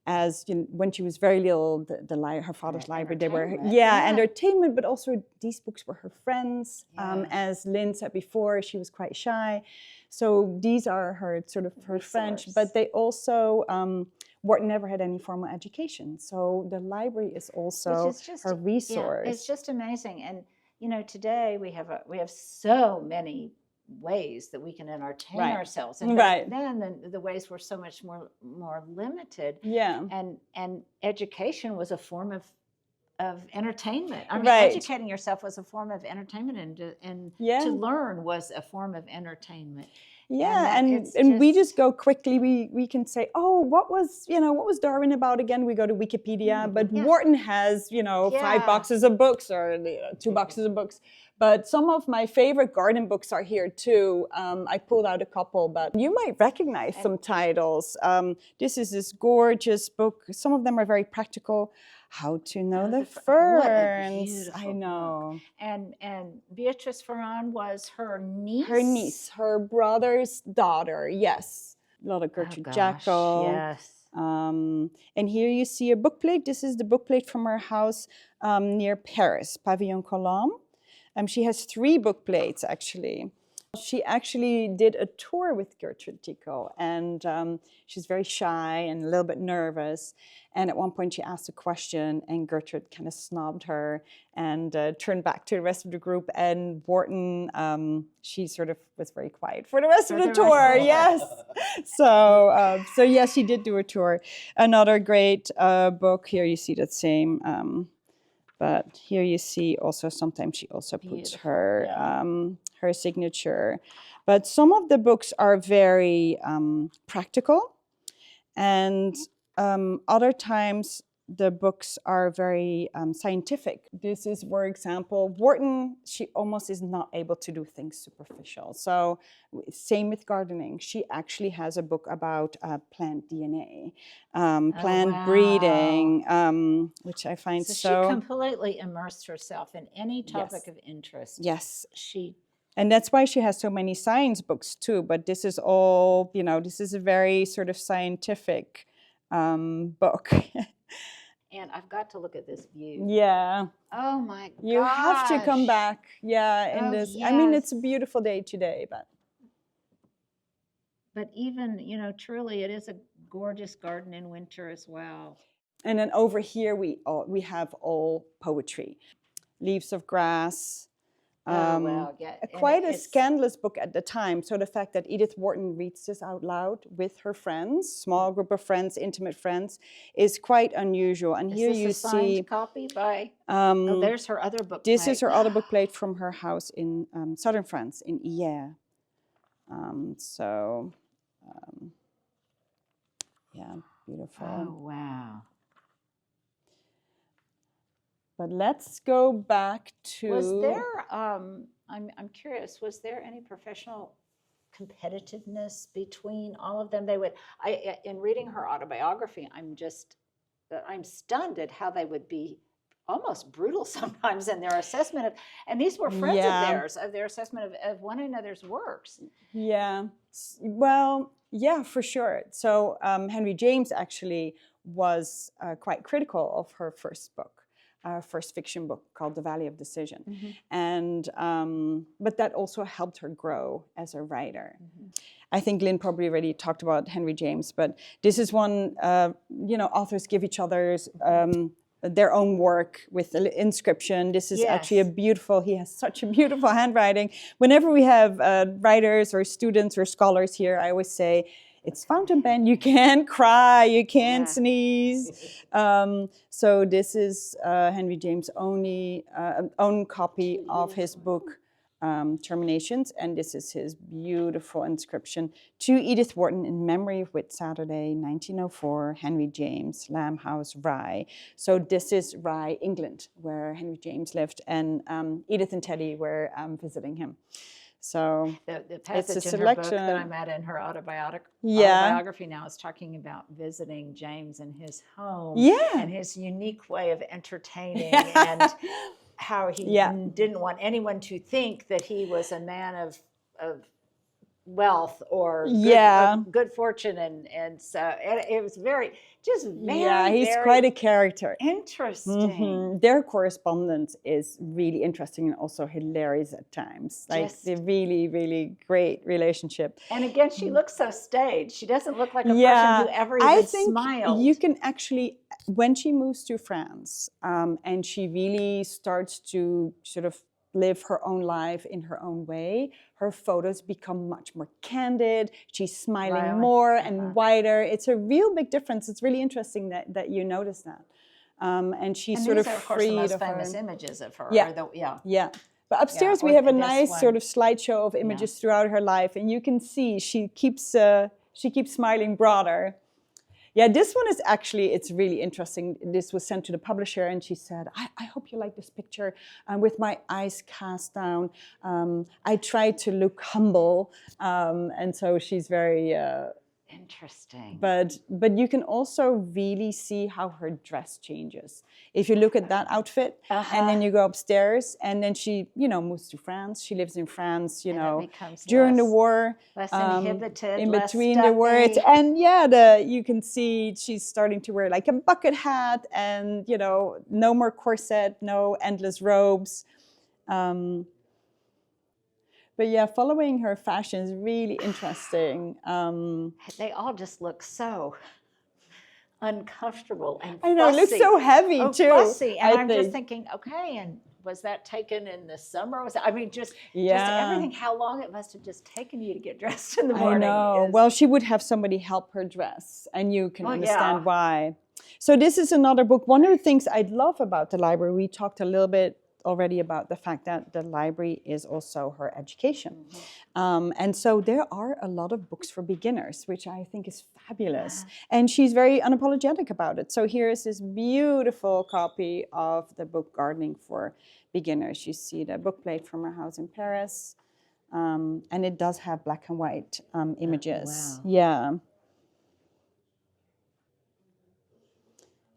Speaker 3: as when she was very little, her father's library, they were entertainment, but also these books were her friends. As Lynn said before, she was quite shy. So these are her French, but they also, Wharton never had any formal education. So the library is also her resource.
Speaker 1: It's just amazing. And, today we have so many ways that we can entertain ourselves. And back then the ways were so much more limited. And education was a form of entertainment. I mean, educating yourself was a form of entertainment, and to learn was a form of entertainment.
Speaker 3: And we just go quickly. We can say, what was Darwin about again? We go to Wikipedia, but Wharton has 5 boxes of books or 2 boxes of books. But some of my favorite garden books are here too. I pulled out a couple, but you might recognize some titles. This is this gorgeous book. Some of them are very practical. How to Know the Ferns. I know.
Speaker 1: Book. And Beatrice Ferrand was her niece?
Speaker 3: Her niece, her brother's daughter, yes. A lot of Gertrude Jekyll.
Speaker 1: Yes.
Speaker 3: And here you see a bookplate. This is the bookplate from her house near Paris, Pavillon Colombe. She has 3 bookplates, actually. She actually did a tour with Gertrude Jekyll, and she's very shy and a little bit nervous. And at one point she asked a question, and Gertrude kind of snubbed her and turned back to the rest of the group. And Wharton, she sort of was very quiet for the rest of the tour. Yes. So yes, she did do a tour. Another great book. Here you see that same. But here you see also sometimes she also puts her her signature. But some of the books are very practical, and other times the books are very scientific. This is, for example, Wharton, she almost is not able to do things superficial. So same with gardening. She actually has a book about plant DNA, plant breeding, which I find so...
Speaker 1: she completely immersed herself in any topic of interest.
Speaker 3: Yes. And that's why she has so many science books too. But this is all, you know, this is a very sort of scientific book.
Speaker 1: And I've got to look at this view.
Speaker 3: Yeah.
Speaker 1: Oh my gosh.
Speaker 3: You have to come back. Yeah. In this, I mean, it's a beautiful day today,
Speaker 1: but even, you know, truly, it is a gorgeous garden in winter as well.
Speaker 3: And then over here we have all poetry, Leaves of Grass. Quite a scandalous book at the time. So the fact that Edith Wharton reads this out loud with her friends, small group of friends, intimate friends, is quite unusual. And here you see a
Speaker 1: signed copy by. Oh, there's her other book.
Speaker 3: This is her other book plate from her house in southern France, in Hyères. Yeah, beautiful.
Speaker 1: Oh wow.
Speaker 3: But let's go back to...
Speaker 1: Was there, I'm curious, was there any professional competitiveness between all of them? They would, in reading her autobiography, I'm stunned at how they would be almost brutal sometimes in their assessment of, and these were friends of theirs, of their assessment of one another's works.
Speaker 3: Yeah, well, yeah, for sure. So Henry James actually was quite critical of her first book. First fiction book called The Valley of Decision. And but that also helped her grow as a writer. I think Lynn probably already talked about Henry James, but this is one, you know, authors give each other's their own work with the inscription. This is actually he has such a beautiful handwriting. Whenever we have writers or students or scholars here, I always say, it's fountain pen, you can't cry, you can't sneeze. So this is Henry James' own copy of his book, Terminations, and this is his beautiful inscription to Edith Wharton in memory of Whit Saturday, 1904, Henry James, Lamb House, Rye. So this is Rye, England, where Henry James lived, and Edith and Teddy were visiting him. So
Speaker 1: the passage in her book that I'm at in her autobiography now is talking about visiting James in his home and his unique way of entertaining and how he didn't want anyone to think that he was a man of wealth or good fortune, and so it was very he's quite a character. Interesting.
Speaker 3: Their correspondence is really interesting and also hilarious at times. Like the really, really great relationship.
Speaker 1: And again, she looks so staged. She doesn't look like a person who ever even smiled.
Speaker 3: You can actually, when she moves to France and she really starts to sort of live her own life in her own way, her photos become much more candid. She's smiling more and wider. It's a real big difference. It's really interesting that you notice that. And she's sort of free.
Speaker 1: These are, of course, the most famous images of her.
Speaker 3: But upstairs we have a nice sort of slideshow of images throughout her life, and you can see she keeps smiling broader. Yeah, this one is actually, it's really interesting. This was sent to the publisher and she said, I hope you like this picture. With my eyes cast down, I try to look humble. And so she's very...
Speaker 1: interesting.
Speaker 3: But you can also really see how her dress changes. If you look at that outfit and then you go upstairs and then she, moves to France. She lives in France, during the war.
Speaker 1: Less inhibited,
Speaker 3: in
Speaker 1: less
Speaker 3: between
Speaker 1: stuffy.
Speaker 3: the words. And you can see she's starting to wear like a bucket hat and, no more corset, no endless robes. But yeah, following her fashion is really interesting.
Speaker 1: They all just look so uncomfortable and fussy.
Speaker 3: I know, it looks so heavy too.
Speaker 1: Fussy. And I'm just thinking, okay, and was that taken in the summer? Just everything, how long it must have just taken you to get dressed in the morning.
Speaker 3: I know. Well, she would have somebody help her dress, and you can understand why. So this is another book. One of the things I love about the library, we talked a little bit already about the fact that the library is also her education. And so there are a lot of books for beginners, which I think is fabulous. And she's very unapologetic about it. So here is this beautiful copy of the book Gardening for Beginners. You see the bookplate from her house in Paris. And it does have black and white images.
Speaker 1: Wow.
Speaker 3: Yeah.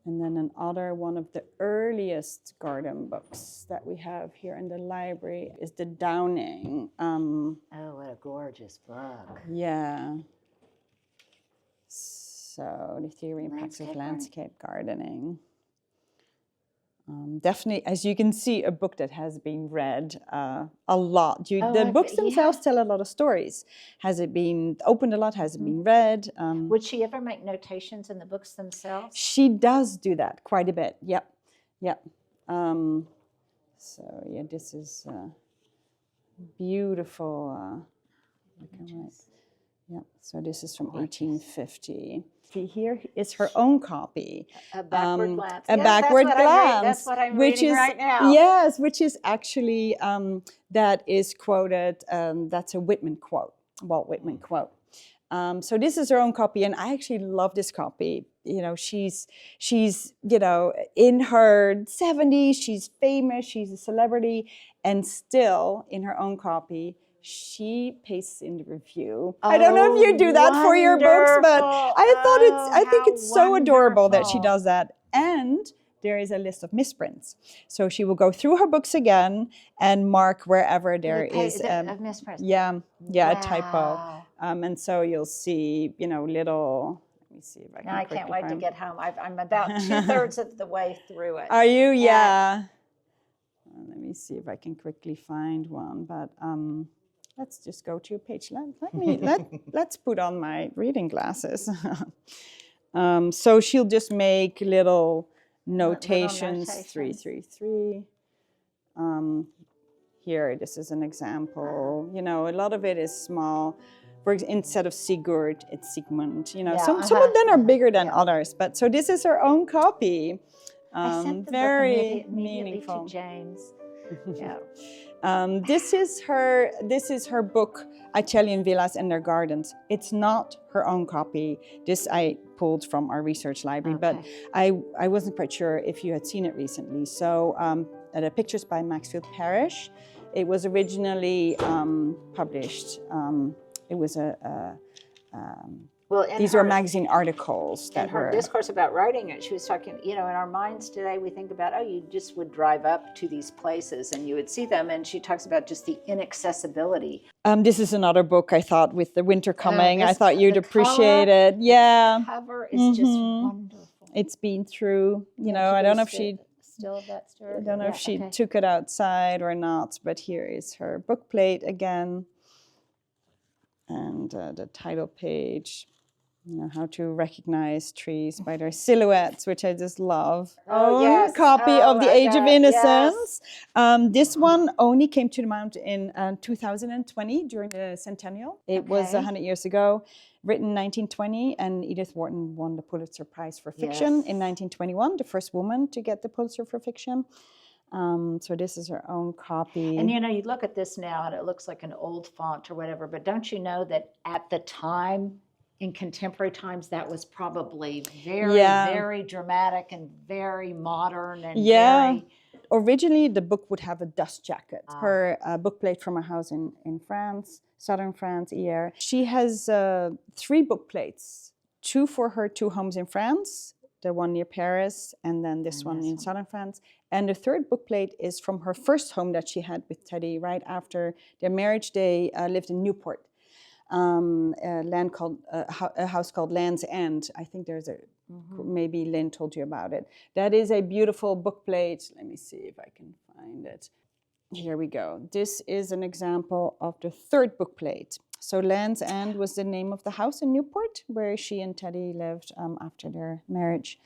Speaker 3: And then another one of the earliest garden books that we have here in the library is the Downing.
Speaker 1: Oh, what a gorgeous book.
Speaker 3: Yeah. So the theory and practice of landscape gardening. Definitely, as you can see, a book that has been read a lot. The books themselves tell a lot of stories. Has it been opened a lot? Has it been read?
Speaker 1: Would she ever make notations in the books themselves?
Speaker 3: She does do that quite a bit. Yep, yep. So yeah, this is beautiful. Yeah. So this is from 1850. Here is her own copy.
Speaker 1: A backward glance.
Speaker 3: A backward glance.
Speaker 1: That's what I'm reading right now.
Speaker 3: Yes, which is actually, that is quoted, that's a Whitman quote, Walt Whitman quote. So this is her own copy, and I actually love this copy. You know, she's you know, in her 70s, she's famous, she's a celebrity, and still in her own copy, she pastes in the review. I don't know if you do that for your books, but I think it's so adorable that she does that. And there is a list of misprints. So she will go through her books again and mark wherever there is
Speaker 1: a misprint.
Speaker 3: A typo. And so you'll see, you know, little. Let me see if I can.
Speaker 1: Now I can't wait to get home. I'm about 2/3 of the way through it.
Speaker 3: Are you? Yeah. Let me see if I can quickly find one, but. Let's just go to a page. Let's put on my reading glasses. So she'll just make little notations. 333. Here, this is an example. You know, a lot of it is small. Instead of Sigurd, it's Sigmund. You know, some of them are bigger than others. But so this is her own copy.
Speaker 1: I sent the
Speaker 3: very
Speaker 1: book immediately
Speaker 3: meaningful.
Speaker 1: to James. Yeah.
Speaker 3: This is her book, Italian Villas and Their Gardens. It's not her own copy. This I pulled from our research library, but I wasn't quite sure if you had seen it recently. So the pictures by Maxfield Parrish. It was originally published. It was these were magazine articles that
Speaker 1: her discourse about writing it. She was talking, you know, in our minds today, we think about, you just would drive up to these places and you would see them. And she talks about just the inaccessibility.
Speaker 3: This is another book I thought with the winter coming. I thought you'd appreciate it. Yeah.
Speaker 1: The cover is just wonderful.
Speaker 3: It's been through, you know, I don't know if she
Speaker 1: still that story.
Speaker 3: I don't know if she took it outside or not, but here is her book plate again. And the title page. You know, how to recognize trees by their silhouettes, which I just love. Copy of The Age of Innocence. Yes. This one only came to the Mount in 2020 during the centennial. It was 100 years ago, written in 1920, and Edith Wharton won the Pulitzer Prize for fiction in 1921, the first woman to get the Pulitzer for fiction. So this is her own copy.
Speaker 1: And you know, you look at this now and it looks like an old font or whatever, but don't you know that at the time, in contemporary times, that was probably very dramatic and very modern and very...
Speaker 3: Originally, the book would have a dust jacket. Her bookplate from a house in France, southern France, Hyères. She has 3 bookplates, 2 for her 2 homes in France, the one near Paris, and then this one in southern France. And the 3rd bookplate is from her first home that she had with Teddy right after their marriage. They lived in Newport. A house called Land's End. I think there's maybe Lynn told you about it. That is a beautiful bookplate. Let me see if I can find it. Here we go. This is an example of the 3rd bookplate. So Land's End was the name of the house in Newport where she and Teddy lived after their marriage.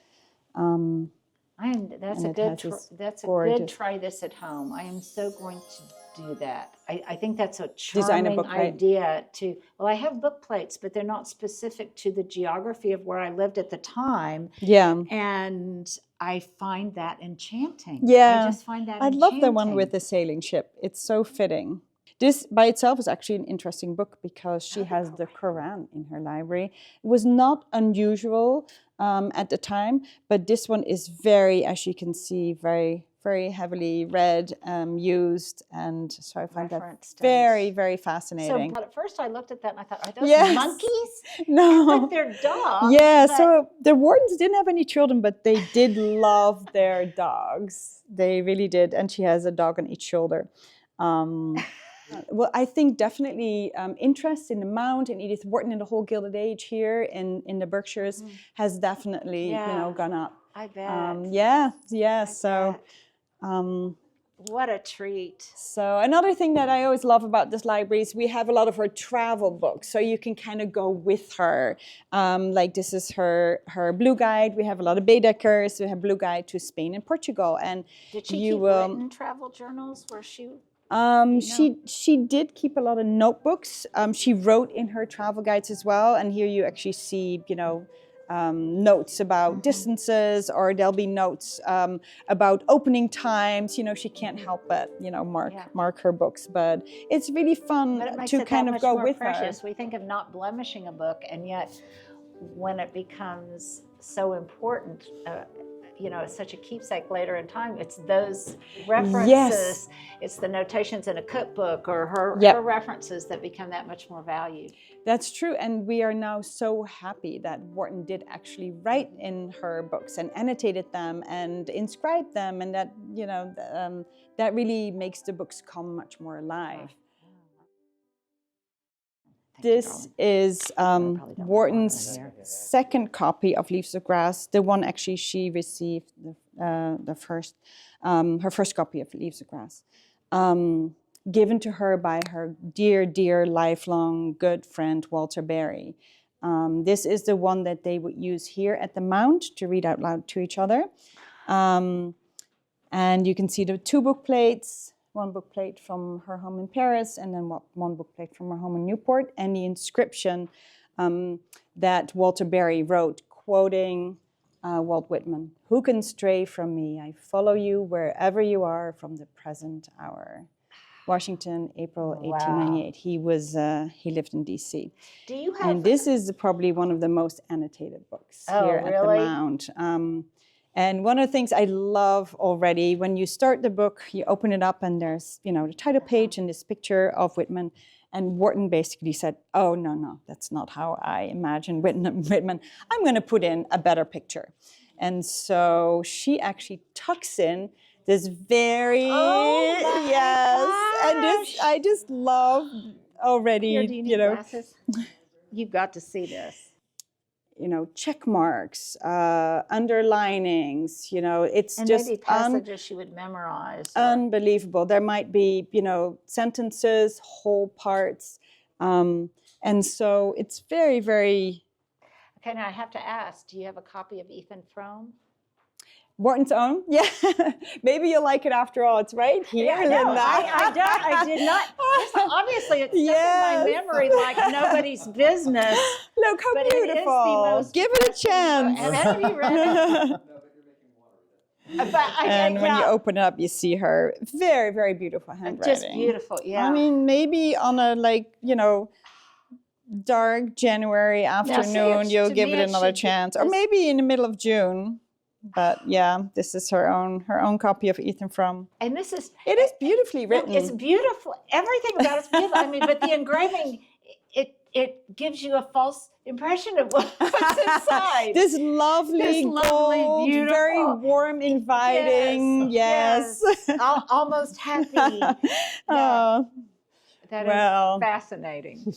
Speaker 1: That's a good try this at home. I am so going to do that. I think that's a charming idea to, I have book plates, but they're not specific to the geography of where I lived at the time.
Speaker 3: Yeah.
Speaker 1: And I find that enchanting.
Speaker 3: Yeah,
Speaker 1: I just find that
Speaker 3: I
Speaker 1: enchanting.
Speaker 3: love the one with the sailing ship. It's so fitting. This by itself is actually an interesting book because she has the Quran in her library. It was not unusual at the time, but this one is very, as you can see, very, very heavily read, used, and so I find that very, very fascinating.
Speaker 1: So at first I looked at that and I thought, are those monkeys?
Speaker 3: No.
Speaker 1: But they're dogs.
Speaker 3: Yeah, so the Whartons didn't have any children, but they did love their dogs. They really did, and she has a dog on each shoulder. Well, I think definitely interest in the Mount and Edith Wharton and the whole Gilded Age here in the Berkshires has definitely gone up.
Speaker 1: I bet.
Speaker 3: Yeah. So,
Speaker 1: what a treat.
Speaker 3: So another thing that I always love about this library is we have a lot of her travel books, so you can kind of go with her. Like this is her blue guide. We have a lot of Baedekers. We have blue guide to Spain and Portugal. And
Speaker 1: did she keep written travel journals where she?
Speaker 3: She did keep a lot of notebooks. She wrote in her travel guides as well, and here you actually see, notes about distances, or there'll be notes about opening times. She can't help but mark her books, but it's really fun to kind of go with her.
Speaker 1: We think of not blemishing a book, and yet when it becomes so important. It's such a keepsake later in time. It's those references. Yes. It's the notations in a cookbook or her references that become that much more valued.
Speaker 3: That's true. And we are now so happy that Wharton did actually write in her books and annotated them and inscribed them. And that, that really makes the books come much more alive. This is Wharton's second copy of Leaves of Grass, the one actually she received her first copy of Leaves of Grass, given to her by her dear, dear, lifelong good friend, Walter Berry. This is the one that they would use here at the Mount to read out loud to each other. And you can see the two book plates. One book plate from her home in Paris, and then one book plate from her home in Newport, and the inscription that Walter Berry wrote, quoting Walt Whitman, "Who can stray from me? I follow you wherever you are from the present hour." Washington, April 1898. He lived in D.C.
Speaker 1: Do you have?
Speaker 3: And this is probably one of the most annotated books here at the Mount. And one of the things I love already, when you start the book, you open it up and there's, the title page and this picture of Whitman. And Wharton basically said, oh, no, that's not how I imagine Whitman. I'm going to put in a better picture. And so she actually tucks in this very, and this, I just love already,
Speaker 1: Here, do you need glasses? You've got to see this.
Speaker 3: Check marks, underlinings, it's
Speaker 1: and
Speaker 3: just
Speaker 1: maybe passages she would memorize.
Speaker 3: Unbelievable. There might be, sentences, whole parts. And so it's very, very...
Speaker 1: Okay, now I have to ask, do you have a copy of Ethan Frome?
Speaker 3: Wharton's own? Yeah. Maybe you'll like it after all. It's right here.
Speaker 1: I did not. Obviously, it's stuck in my memory like nobody's business.
Speaker 3: Look how beautiful. Give it a chance.
Speaker 1: And have you read it?
Speaker 3: And when you open it up, you see her very, very beautiful handwriting.
Speaker 1: Just beautiful, yeah.
Speaker 3: I mean, maybe on a, dark January afternoon, you'll give it another chance. Or maybe in the middle of June. But yeah, this is her own copy of Ethan Frome.
Speaker 1: And it
Speaker 3: is beautifully written.
Speaker 1: It's beautiful. Everything about it's beautiful. I mean, but the engraving, it gives you a false impression of what's inside.
Speaker 3: This lovely gold, beautiful, very warm, inviting. Yes.
Speaker 1: Almost happy. That is fascinating.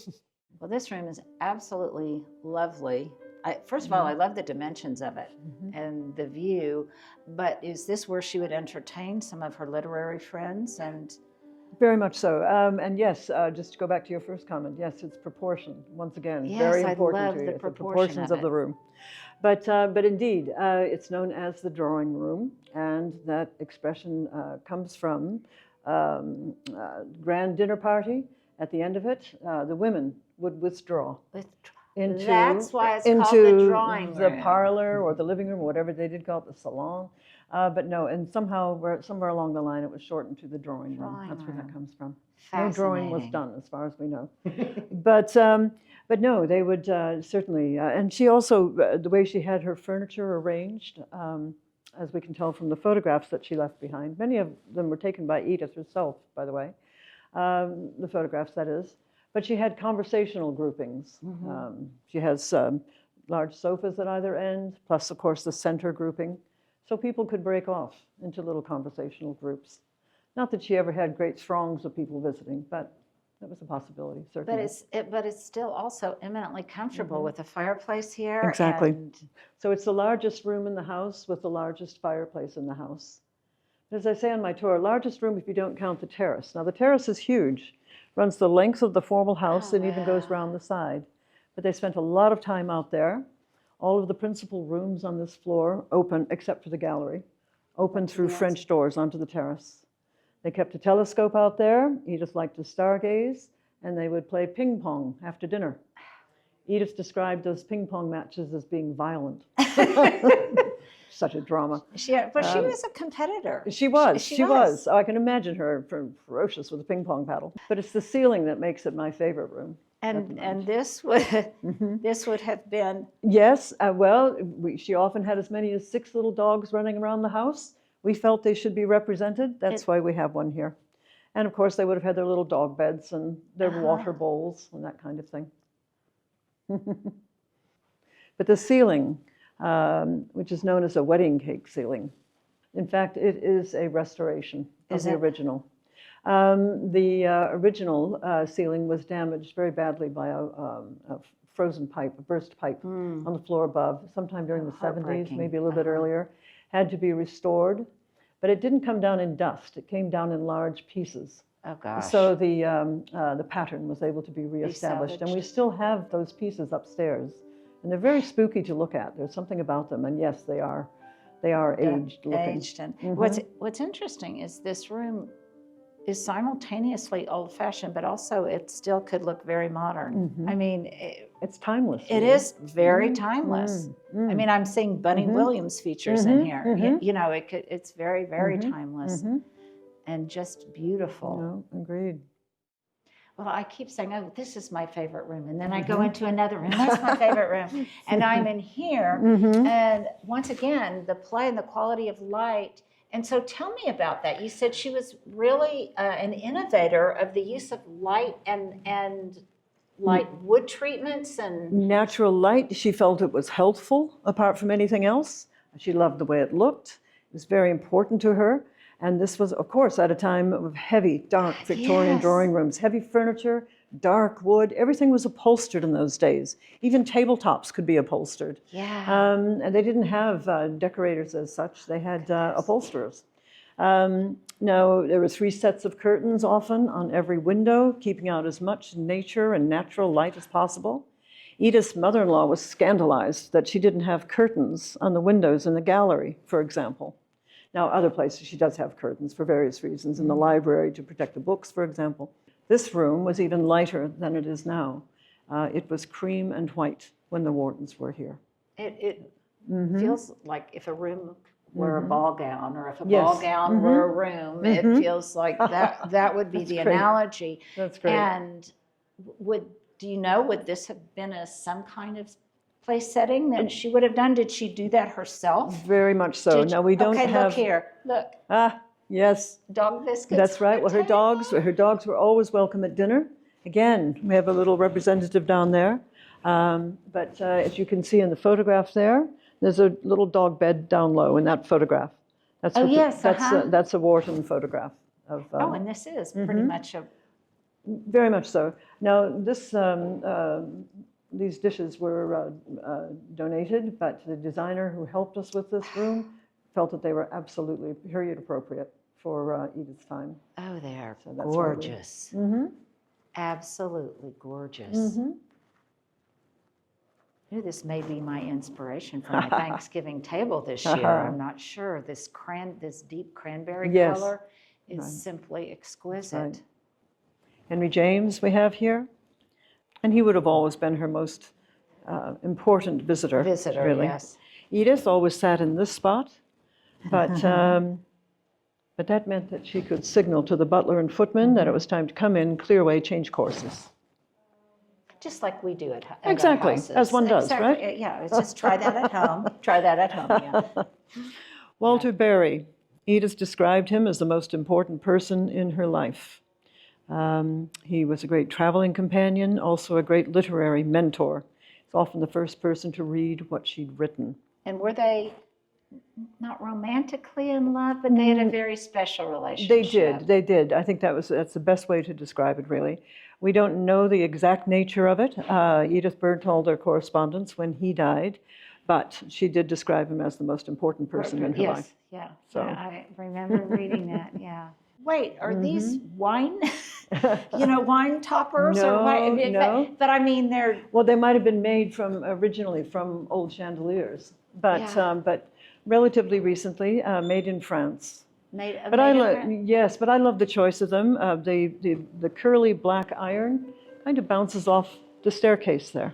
Speaker 1: Well, this room is absolutely lovely. First of all, I love the dimensions of it and the view, but is this where she would entertain some of her literary friends? And
Speaker 2: very much so. And yes, just to go back to your first comment, yes, it's proportion. Once again, very important.
Speaker 1: I love the
Speaker 2: proportions of the room. But indeed, it's known as the drawing room, and that expression comes from grand dinner party. At the end of it, the women would withdraw. into
Speaker 1: That's why it's called the drawing
Speaker 2: the
Speaker 1: room.
Speaker 2: parlor or the living room, or whatever they did call it, the salon. But no, and somehow, somewhere along the line, it was shortened to the drawing room. That's where that comes from. No drawing was done, as far as we know. But no, they would certainly. And she also, the way she had her furniture arranged, as we can tell from the photographs that she left behind. Many of them were taken by Edith herself, by the way. The photographs, that is. But she had conversational groupings. She has large sofas at either end, plus, of course, the center grouping. So people could break off into little conversational groups. Not that she ever had great throngs of people visiting, but that was a possibility, certainly.
Speaker 1: But it's still also eminently comfortable with a fireplace here.
Speaker 2: Exactly.
Speaker 1: And
Speaker 2: so it's the largest room in the house with the largest fireplace in the house. As I say on my tour, largest room if you don't count the terrace. Now the terrace is huge, runs the length of the formal house and even goes round the side. But they spent a lot of time out there. All of the principal rooms on this floor open, except for the gallery, open through French doors onto the terrace. They kept a telescope out there. Edith liked to stargaze, and they would play ping pong after dinner. Edith described those ping pong matches as being violent. Such a drama.
Speaker 1: But she was a competitor.
Speaker 2: She was. I can imagine her ferocious with a ping pong paddle. But it's the ceiling that makes it my favorite room.
Speaker 1: And this would have been.
Speaker 2: Yes, she often had as many as 6 little dogs running around the house. We felt they should be represented. That's why we have one here. And of course, they would have had their little dog beds and their water bowls and that kind of thing. But the ceiling, which is known as a wedding cake ceiling, in fact, it is a restoration of the original. The original ceiling was damaged very badly by a frozen pipe, a burst pipe on the floor above, sometime during the 70s, maybe a little bit earlier. Had to be restored, but it didn't come down in dust. It came down in large pieces.
Speaker 1: Oh gosh!
Speaker 2: So the pattern was able to be reestablished, and we still have those pieces upstairs, and they're very spooky to look at. There's something about them, and yes, they are aged looking.
Speaker 1: Aged, and what's interesting is this room is simultaneously old-fashioned, but also it still could look very modern. I mean,
Speaker 2: it's timeless.
Speaker 1: It is very timeless. I mean, I'm seeing Bunny Williams features in here. You know, it's very, very timeless and just beautiful.
Speaker 2: No, agreed.
Speaker 1: Well, I keep saying, oh, this is my favorite room. And then I go into another room. That's my favorite room. And I'm in here. And once again, the play and the quality of light. And so tell me about that. You said she was really an innovator of the use of light and like wood treatments and
Speaker 2: natural light. She felt it was healthful apart from anything else. She loved the way it looked. It was very important to her. And this was, of course, at a time of heavy, dark Victorian drawing rooms, heavy furniture, dark wood. Everything was upholstered in those days. Even tabletops could be upholstered. And they didn't have decorators as such. They had upholsterers. Now, there were 3 sets of curtains often on every window, keeping out as much nature and natural light as possible. Edith's mother-in-law was scandalized that she didn't have curtains on the windows in the gallery, for example. Now, other places she does have curtains for various reasons, in the library to protect the books, for example. This room was even lighter than it is now. It was cream and white when the Whartons were here.
Speaker 1: It feels like if a room were a ball gown, or if a ball gown were a room, it feels like that would be the analogy.
Speaker 2: That's great.
Speaker 1: And would this have been some kind of place setting that she would have done? Did she do that herself?
Speaker 2: Very much so. Now we don't have.
Speaker 1: Look here. Look.
Speaker 2: Yes.
Speaker 1: Dog biscuits.
Speaker 2: That's right. Well, her dogs were always welcome at dinner. Again, we have a little representative down there. But as you can see in the photograph there, there's a little dog bed down low in that photograph. That's that's a Wharton photograph of.
Speaker 1: And this is pretty much a.
Speaker 2: Very much so. Now this. These dishes were donated, but the designer who helped us with this room felt that they were absolutely period appropriate for Edith's time.
Speaker 1: Oh, they are gorgeous. Absolutely gorgeous. This may be my inspiration for my Thanksgiving table this year. I'm not sure. This deep cranberry color is simply exquisite. Right.
Speaker 2: Henry James we have here. And he would have always been her most important visitor. Really.
Speaker 1: Yes.
Speaker 2: Edith always sat in this spot, but that meant that she could signal to the butler and footman that it was time to come in, clear away, change courses.
Speaker 1: Just like we do at home.
Speaker 2: Exactly, as one does,
Speaker 1: exactly.
Speaker 2: right?
Speaker 1: Yeah, it's just try that at home. Try that at home, yeah.
Speaker 2: Walter Berry. Edith described him as the most important person in her life. He was a great traveling companion, also a great literary mentor. He's often the first person to read what she'd written.
Speaker 1: And were they not romantically in love, but they had a very special relationship?
Speaker 2: They did. I think that's the best way to describe it, really. We don't know the exact nature of it. Edith burned all their correspondence when he died, but she did describe him as the most important person in her life.
Speaker 1: Yeah,
Speaker 2: So.
Speaker 1: yeah, I remember reading that, yeah. Wait, are these wine, wine toppers?
Speaker 2: No,
Speaker 1: no. But I mean, they're...
Speaker 2: Well, they might have been made originally from old chandeliers, but relatively recently made in France. Yes, but I love the choice of them. The curly black iron kind of bounces off the staircase there.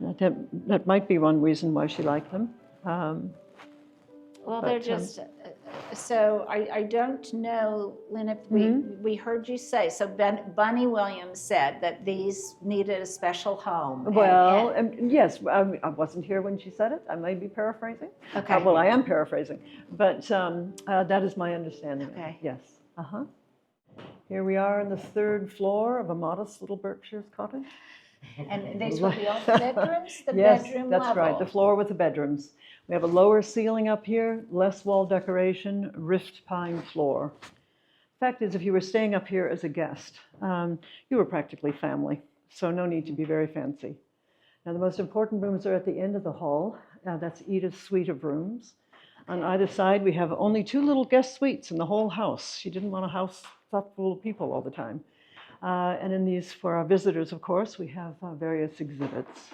Speaker 2: That might be one reason why she liked them.
Speaker 1: They're just... So I don't know, Lynn, if we heard you say, so Bunny Williams said that these needed a special home.
Speaker 2: Well, yes, I wasn't here when she said it. I may be paraphrasing.
Speaker 1: Okay.
Speaker 2: Well, I am paraphrasing, but that is my understanding.
Speaker 1: Okay.
Speaker 2: Yes. Here we are on the 3rd floor of a modest little Berkshires cottage.
Speaker 1: And these will be all the bedrooms?
Speaker 2: Yes,
Speaker 1: bedroom
Speaker 2: that's
Speaker 1: level.
Speaker 2: right, the floor with the bedrooms. We have a lower ceiling up here, less wall decoration, rift pine floor. Fact is, if you were staying up here as a guest, you were practically family, so no need to be very fancy. Now, the most important rooms are at the end of the hall. That's Edith's suite of rooms. On either side, we have only 2 little guest suites in the whole house. She didn't want a house full of people all the time. And in these, for our visitors, of course, we have various exhibits.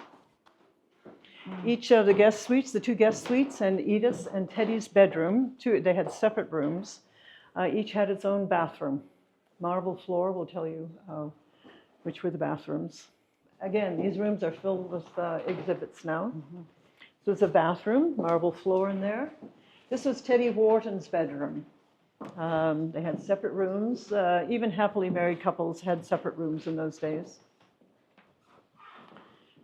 Speaker 2: Each of the guest suites, the 2 guest suites, and Edith's and Teddy's bedroom, they had separate rooms. Each had its own bathroom. Marble floor will tell you which were the bathrooms. Again, these rooms are filled with exhibits now. So it's a bathroom, marble floor in there. This was Teddy Wharton's bedroom. They had separate rooms. Even happily married couples had separate rooms in those days.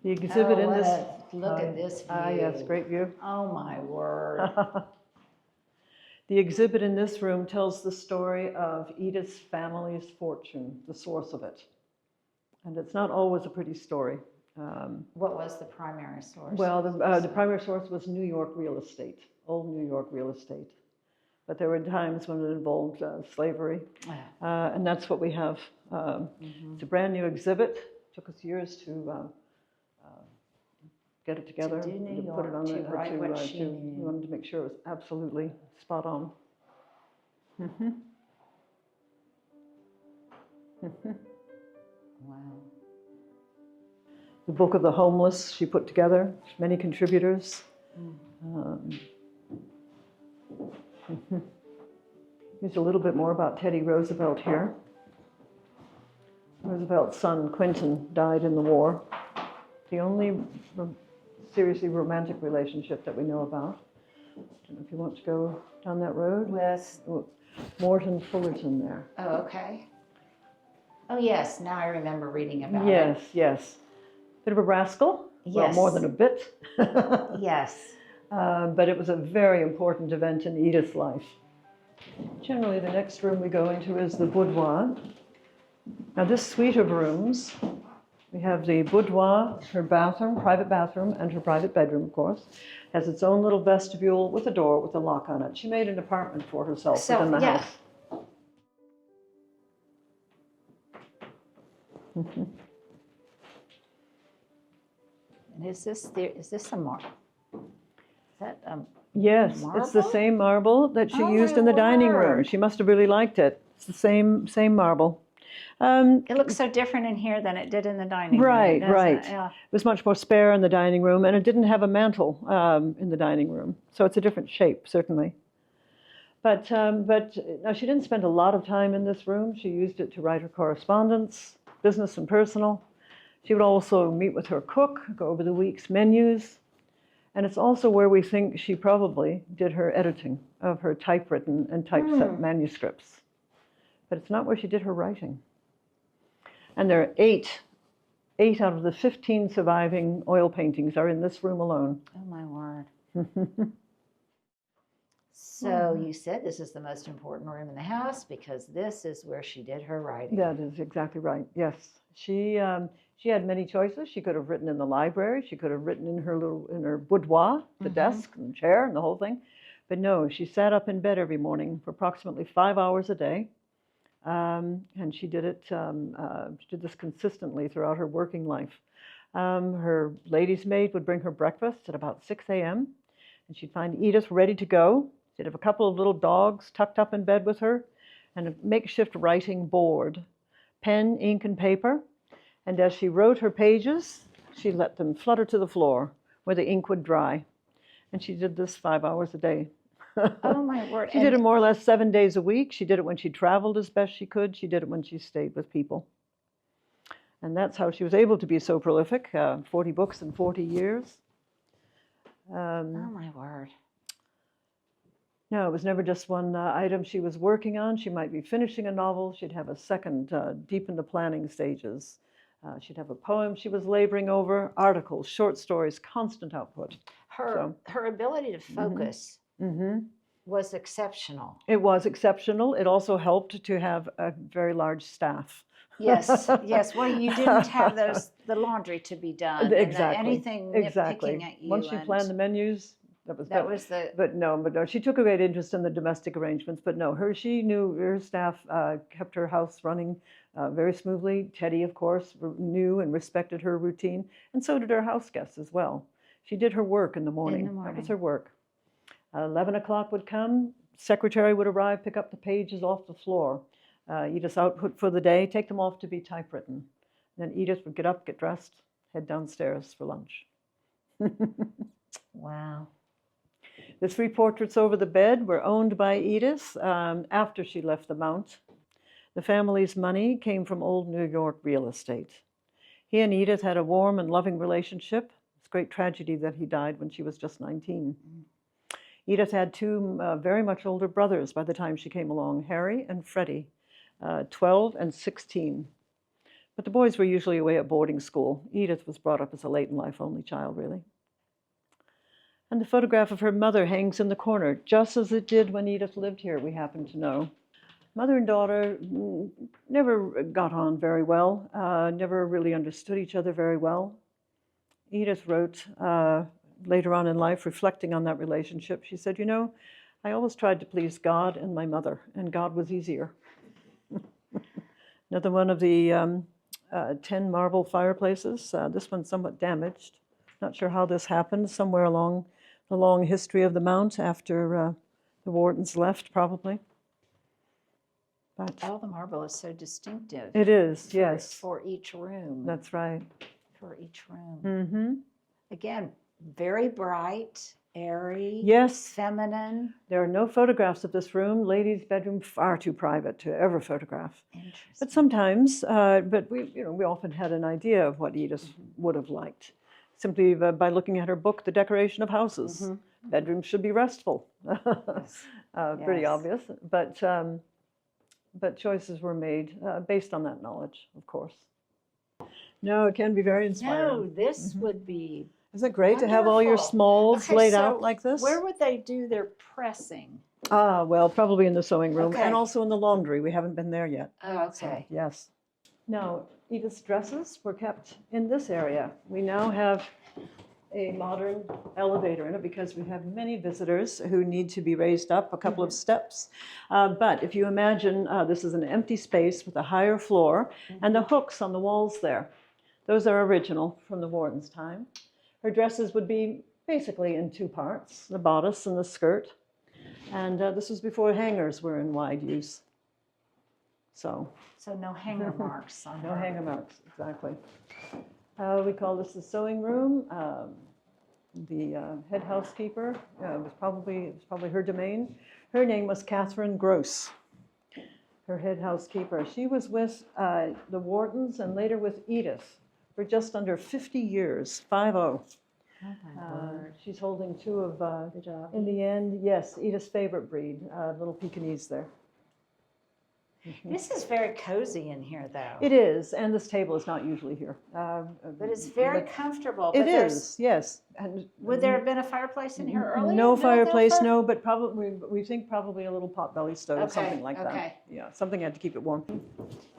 Speaker 2: The exhibit in this...
Speaker 1: Look at this view.
Speaker 2: Yes, great view.
Speaker 1: Oh, my word.
Speaker 2: The exhibit in this room tells the story of Edith's family's fortune, the source of it. And it's not always a pretty story.
Speaker 1: What was the primary source?
Speaker 2: Well, the primary source was New York real estate, old New York real estate. But there were times when it involved slavery. And that's what we have. It's a brand new exhibit. It took us years to get it together,
Speaker 1: to do New York,
Speaker 2: put it on
Speaker 1: to write what she knew.
Speaker 2: We wanted to make sure it was absolutely spot on.
Speaker 1: Wow.
Speaker 2: The Book of the Homeless she put together, many contributors. Here's a little bit more about Teddy Roosevelt here. Roosevelt's son, Quentin, died in the war. The only seriously romantic relationship that we know about. I don't know if you want to go down that road.
Speaker 1: With
Speaker 2: Morton Fullerton there.
Speaker 1: Oh, okay. Oh, yes. Now I remember reading about it.
Speaker 2: Yes, yes. Bit of a rascal.
Speaker 1: Yes.
Speaker 2: Well, more than a bit.
Speaker 1: Yes.
Speaker 2: But it was a very important event in Edith's life. Generally, the next room we go into is the boudoir. Now, this suite of rooms, we have the boudoir, her bathroom, private bathroom, and her private bedroom, of course. Has its own little vestibule with a door with a lock on it. She made an apartment for herself within the house.
Speaker 1: And is this a marble? Is that
Speaker 2: Yes,
Speaker 1: marble?
Speaker 2: it's the same marble that she used in the dining room. She must have really liked it. It's the same marble.
Speaker 1: It looks so different in here than it did in the dining room.
Speaker 2: Right, right.
Speaker 1: Yeah.
Speaker 2: It was much more spare in the dining room, and it didn't have a mantle in the dining room. So it's a different shape, certainly. But now she didn't spend a lot of time in this room. She used it to write her correspondence, business and personal. She would also meet with her cook, go over the week's menus. And it's also where we think she probably did her editing of her typewritten and typeset manuscripts. But it's not where she did her writing. And there are eight out of the 15 surviving oil paintings are in this room alone.
Speaker 1: Oh, my word. So you said this is the most important room in the house because this is where she did her writing.
Speaker 2: That is exactly right, yes. She had many choices. She could have written in the library. She could have written in her boudoir, the desk and the chair and the whole thing. But no, she sat up in bed every morning for approximately 5 hours a day. And she did it. She did this consistently throughout her working life. Her lady's maid would bring her breakfast at about 6 a.m. and she'd find Edith ready to go. She'd have a couple of little dogs tucked up in bed with her, and a makeshift writing board, pen, ink, and paper. And as she wrote her pages, she let them flutter to the floor where the ink would dry. And she did this 5 hours a day.
Speaker 1: Oh, my word.
Speaker 2: She did it more or less 7 days a week. She did it when she traveled as best she could. She did it when she stayed with people. And that's how she was able to be so prolific, 40 books in 40 years.
Speaker 1: Oh, my word.
Speaker 2: No, it was never just one item she was working on. She might be finishing a novel. She'd have a second deep in the planning stages. She'd have a poem she was laboring over, articles, short stories, constant output.
Speaker 1: Her ability to focus was exceptional.
Speaker 2: It was exceptional. It also helped to have a very large staff.
Speaker 1: Yes, yes. Well, you didn't have the laundry to be done.
Speaker 2: Exactly.
Speaker 1: And anything nitpicking at you.
Speaker 2: Once you planned the menus, that was the. But no, she took a great interest in the domestic arrangements. But no, she knew her staff kept her house running very smoothly. Teddy, of course, knew and respected her routine, and so did her house guests as well. She did her work in the morning. That was her work. 11 o'clock would come. Secretary would arrive, pick up the pages off the floor. Edith's output for the day, take them off to be typewritten. Then Edith would get up, get dressed, head downstairs for lunch.
Speaker 1: Wow.
Speaker 2: The 3 portraits over the bed were owned by Edith after she left the Mount. The family's money came from old New York real estate. He and Edith had a warm and loving relationship. It's a great tragedy that he died when she was just 19. Edith had 2 very much older brothers by the time she came along, Harry and Freddie, 12 and 16. But the boys were usually away at boarding school. Edith was brought up as a late-in-life only child, really. And the photograph of her mother hangs in the corner, just as it did when Edith lived here, we happen to know. Mother and daughter never got on very well, never really understood each other very well. Edith wrote later on in life, reflecting on that relationship, she said, I always tried to please God and my mother, and God was easier. Another one of the 10 marble fireplaces. This one's somewhat damaged. Not sure how this happened, somewhere along the long history of the Mount after the Whartons left, probably. But
Speaker 1: all the marble is so distinctive.
Speaker 2: It is, yes.
Speaker 1: For each room.
Speaker 2: That's right.
Speaker 1: For each room. Again, very bright, airy,
Speaker 2: yes,
Speaker 1: feminine.
Speaker 2: There are no photographs of this room. Ladies' bedroom, far too private to ever photograph.
Speaker 1: Interesting.
Speaker 2: But sometimes, we often had an idea of what Edith would have liked, simply by looking at her book, The Decoration of Houses. Bedrooms should be restful.
Speaker 1: Yes.
Speaker 2: Pretty obvious, but choices were made based on that knowledge, of course. No, it can be very inspiring.
Speaker 1: No, this would be.
Speaker 2: Isn't it great to have all your smalls laid out like this?
Speaker 1: Where would they do their pressing?
Speaker 2: Well, probably in the sewing room and also in the laundry. We haven't been there yet.
Speaker 1: Oh, okay.
Speaker 2: So, yes. Now, Edith's dresses were kept in this area. We now have a modern elevator in it because we have many visitors who need to be raised up a couple of steps. But if you imagine this is an empty space with a higher floor and the hooks on the walls there. Those are original from the Whartons' time. Her dresses would be basically in 2 parts, the bodice and the skirt. And this was before hangers were in wide use. So
Speaker 1: no hanger marks on
Speaker 2: No hanger marks, exactly. We call this the sewing room. The head housekeeper was probably her domain. Her name was Catherine Gross, her head housekeeper. She was with the Whartons and later with Edith for just under 50 years, 50. She's holding two of,
Speaker 1: Good job.
Speaker 2: in the end, yes, Edith's favorite breed, little Pekingese there.
Speaker 1: This is very cozy in here, though.
Speaker 2: It is, and this table is not usually here.
Speaker 1: But it's very comfortable.
Speaker 2: It
Speaker 1: But
Speaker 2: is, yes. And
Speaker 1: would there have been a fireplace in here earlier?
Speaker 2: no fireplace, no, but probably, we think probably a little potbelly stove,
Speaker 1: Okay,
Speaker 2: something like
Speaker 1: okay.
Speaker 2: that. Yeah, something had to keep it warm.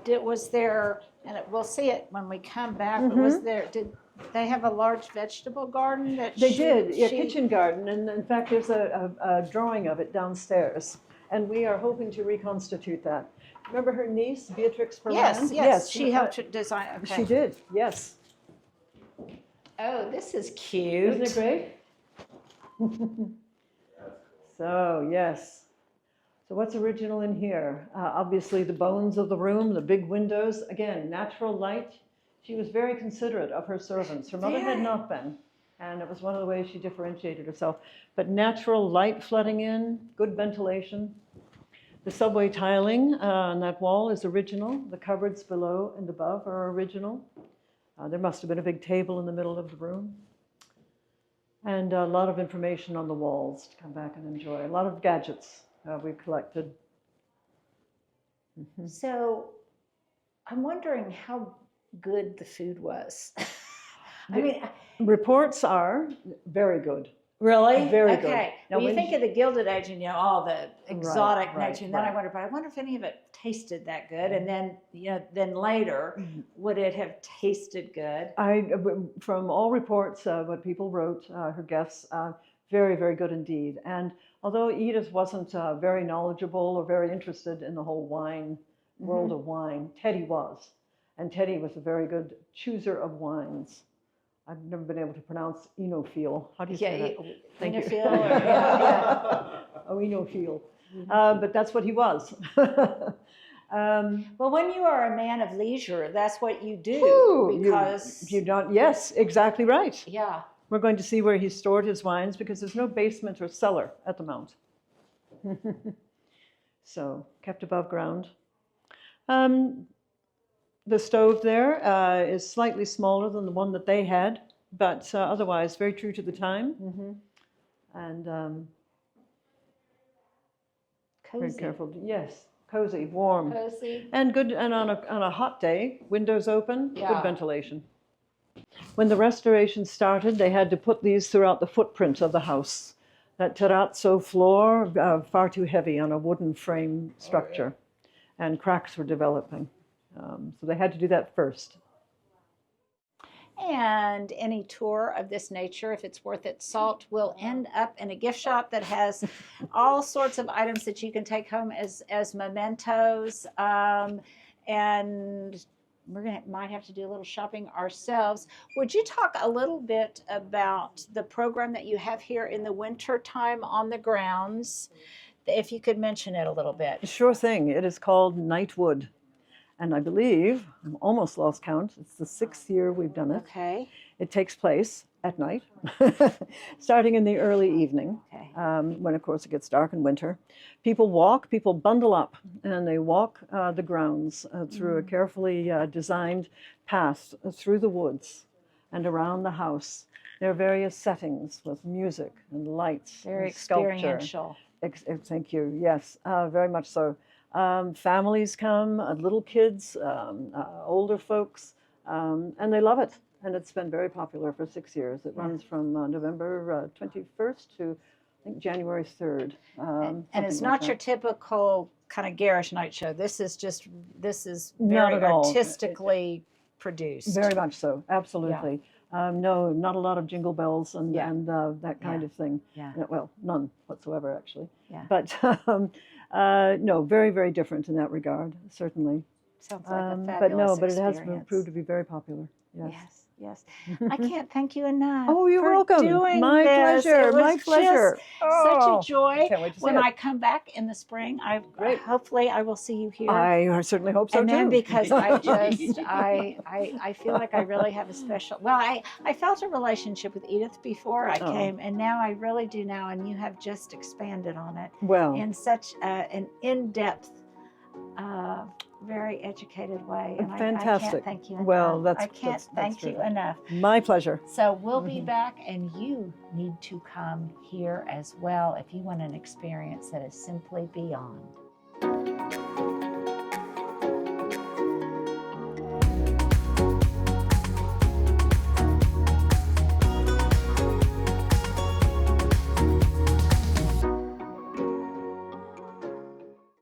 Speaker 1: Was there, and we'll see it when we come back, but was there, did they have a large vegetable garden that
Speaker 2: They did, a kitchen garden, and in fact, there's a drawing of it downstairs, and we are hoping to reconstitute that. Remember her niece, Beatrix Ferrand?
Speaker 1: Yes, she helped to design, okay.
Speaker 2: She did, yes.
Speaker 1: Oh, this is cute.
Speaker 2: Isn't it great? So, yes. So what's original in here? Obviously the bones of the room, the big windows, again, natural light. She was very considerate of her servants. Her mother had not been, and it was one of the ways she differentiated herself. But natural light flooding in, good ventilation. The subway tiling on that wall is original. The cupboards below and above are original. There must have been a big table in the middle of the room. And a lot of information on the walls to come back and enjoy. A lot of gadgets we collected.
Speaker 1: So I'm wondering how good the food was. I mean,
Speaker 2: reports are very good.
Speaker 1: really?
Speaker 2: Very good.
Speaker 1: Okay.
Speaker 2: Now,
Speaker 1: Well, you
Speaker 2: when
Speaker 1: think of the Gilded Age and all the exotic
Speaker 2: right,
Speaker 1: nature, and then I wonder if any of it tasted that good, and then then later, would it have tasted good?
Speaker 2: From all reports, what people wrote, her guests, very, very good indeed. And although Edith wasn't very knowledgeable or very interested in the whole wine world of wine, Teddy was. And Teddy was a very good chooser of wines. I've never been able to pronounce enophile. How do you say that? Thank you. Oh, enophile. But that's what he was.
Speaker 1: Well, when you are a man of leisure, that's what you do, because
Speaker 2: you don't. Yes, exactly right.
Speaker 1: yeah.
Speaker 2: We're going to see where he stored his wines because there's no basement or cellar at the Mount. So kept above ground. The stove there is slightly smaller than the one that they had, but otherwise very true to the time. And
Speaker 1: Cozy.
Speaker 2: very careful. Yes, cozy, warm,
Speaker 1: Cozy.
Speaker 2: and good. And on a hot day, windows open,
Speaker 1: Yeah.
Speaker 2: good ventilation. When the restoration started, they had to put these throughout the footprint of the house. That terrazzo floor, far too heavy on a wooden frame structure, and cracks were developing. So they had to do that first.
Speaker 1: And any tour of this nature, if it's worth its salt, will end up in a gift shop that has all sorts of items that you can take home as mementos. And might have to do a little shopping ourselves. Would you talk a little bit about the program that you have here in the winter time on the grounds? If you could mention it a little bit.
Speaker 3: Sure thing. It is called NightWood. And I believe, I'm almost lost count, it's the 6th year we've done it.
Speaker 1: Okay.
Speaker 3: It takes place at night, starting in the early evening,
Speaker 1: Okay.
Speaker 3: when of course it gets dark in winter. People bundle up, and they walk the grounds through a carefully designed path through the woods and around the house. There are various settings with music and lights.
Speaker 1: Very
Speaker 3: and sculpture.
Speaker 1: experiential.
Speaker 3: Thank you, yes, very much so. Families come, little kids, older folks, and they love it. And it's been very popular for 6 years. It runs from November 21st to, I think, January 3rd.
Speaker 1: And it's not your typical kind of garish night show. This is
Speaker 3: Not
Speaker 1: very
Speaker 3: at all.
Speaker 1: artistically produced.
Speaker 3: Very much so, absolutely. No, not a lot of jingle bells and that kind of thing.
Speaker 1: Yeah.
Speaker 3: Well, none whatsoever, actually.
Speaker 1: Yeah.
Speaker 3: But no, very, very different in that regard, certainly.
Speaker 1: Sounds like a fabulous
Speaker 3: But it has
Speaker 1: experience.
Speaker 3: proved to be very popular. Yes.
Speaker 1: Yes. I can't thank you enough.
Speaker 3: Oh, you're
Speaker 1: for
Speaker 3: welcome.
Speaker 1: Doing
Speaker 3: My
Speaker 1: this.
Speaker 3: pleasure.
Speaker 1: It was
Speaker 3: My pleasure.
Speaker 1: Such a joy.
Speaker 3: Can't wait to see
Speaker 1: When
Speaker 3: it.
Speaker 1: I come back in the spring, hopefully I will see you here.
Speaker 3: I certainly hope so
Speaker 1: and
Speaker 3: too.
Speaker 1: then because I feel like I really have a special. Well, I felt a relationship with Edith before I came, and now I really do now. And you have just expanded on it
Speaker 3: Well,
Speaker 1: in such an in-depth very educated way. And
Speaker 2: Fantastic.
Speaker 1: I can't thank you enough.
Speaker 2: Well,
Speaker 1: I can't thank you enough.
Speaker 2: My pleasure.
Speaker 1: So we'll be back, and you need to come here as well if you want an experience that is simply beyond.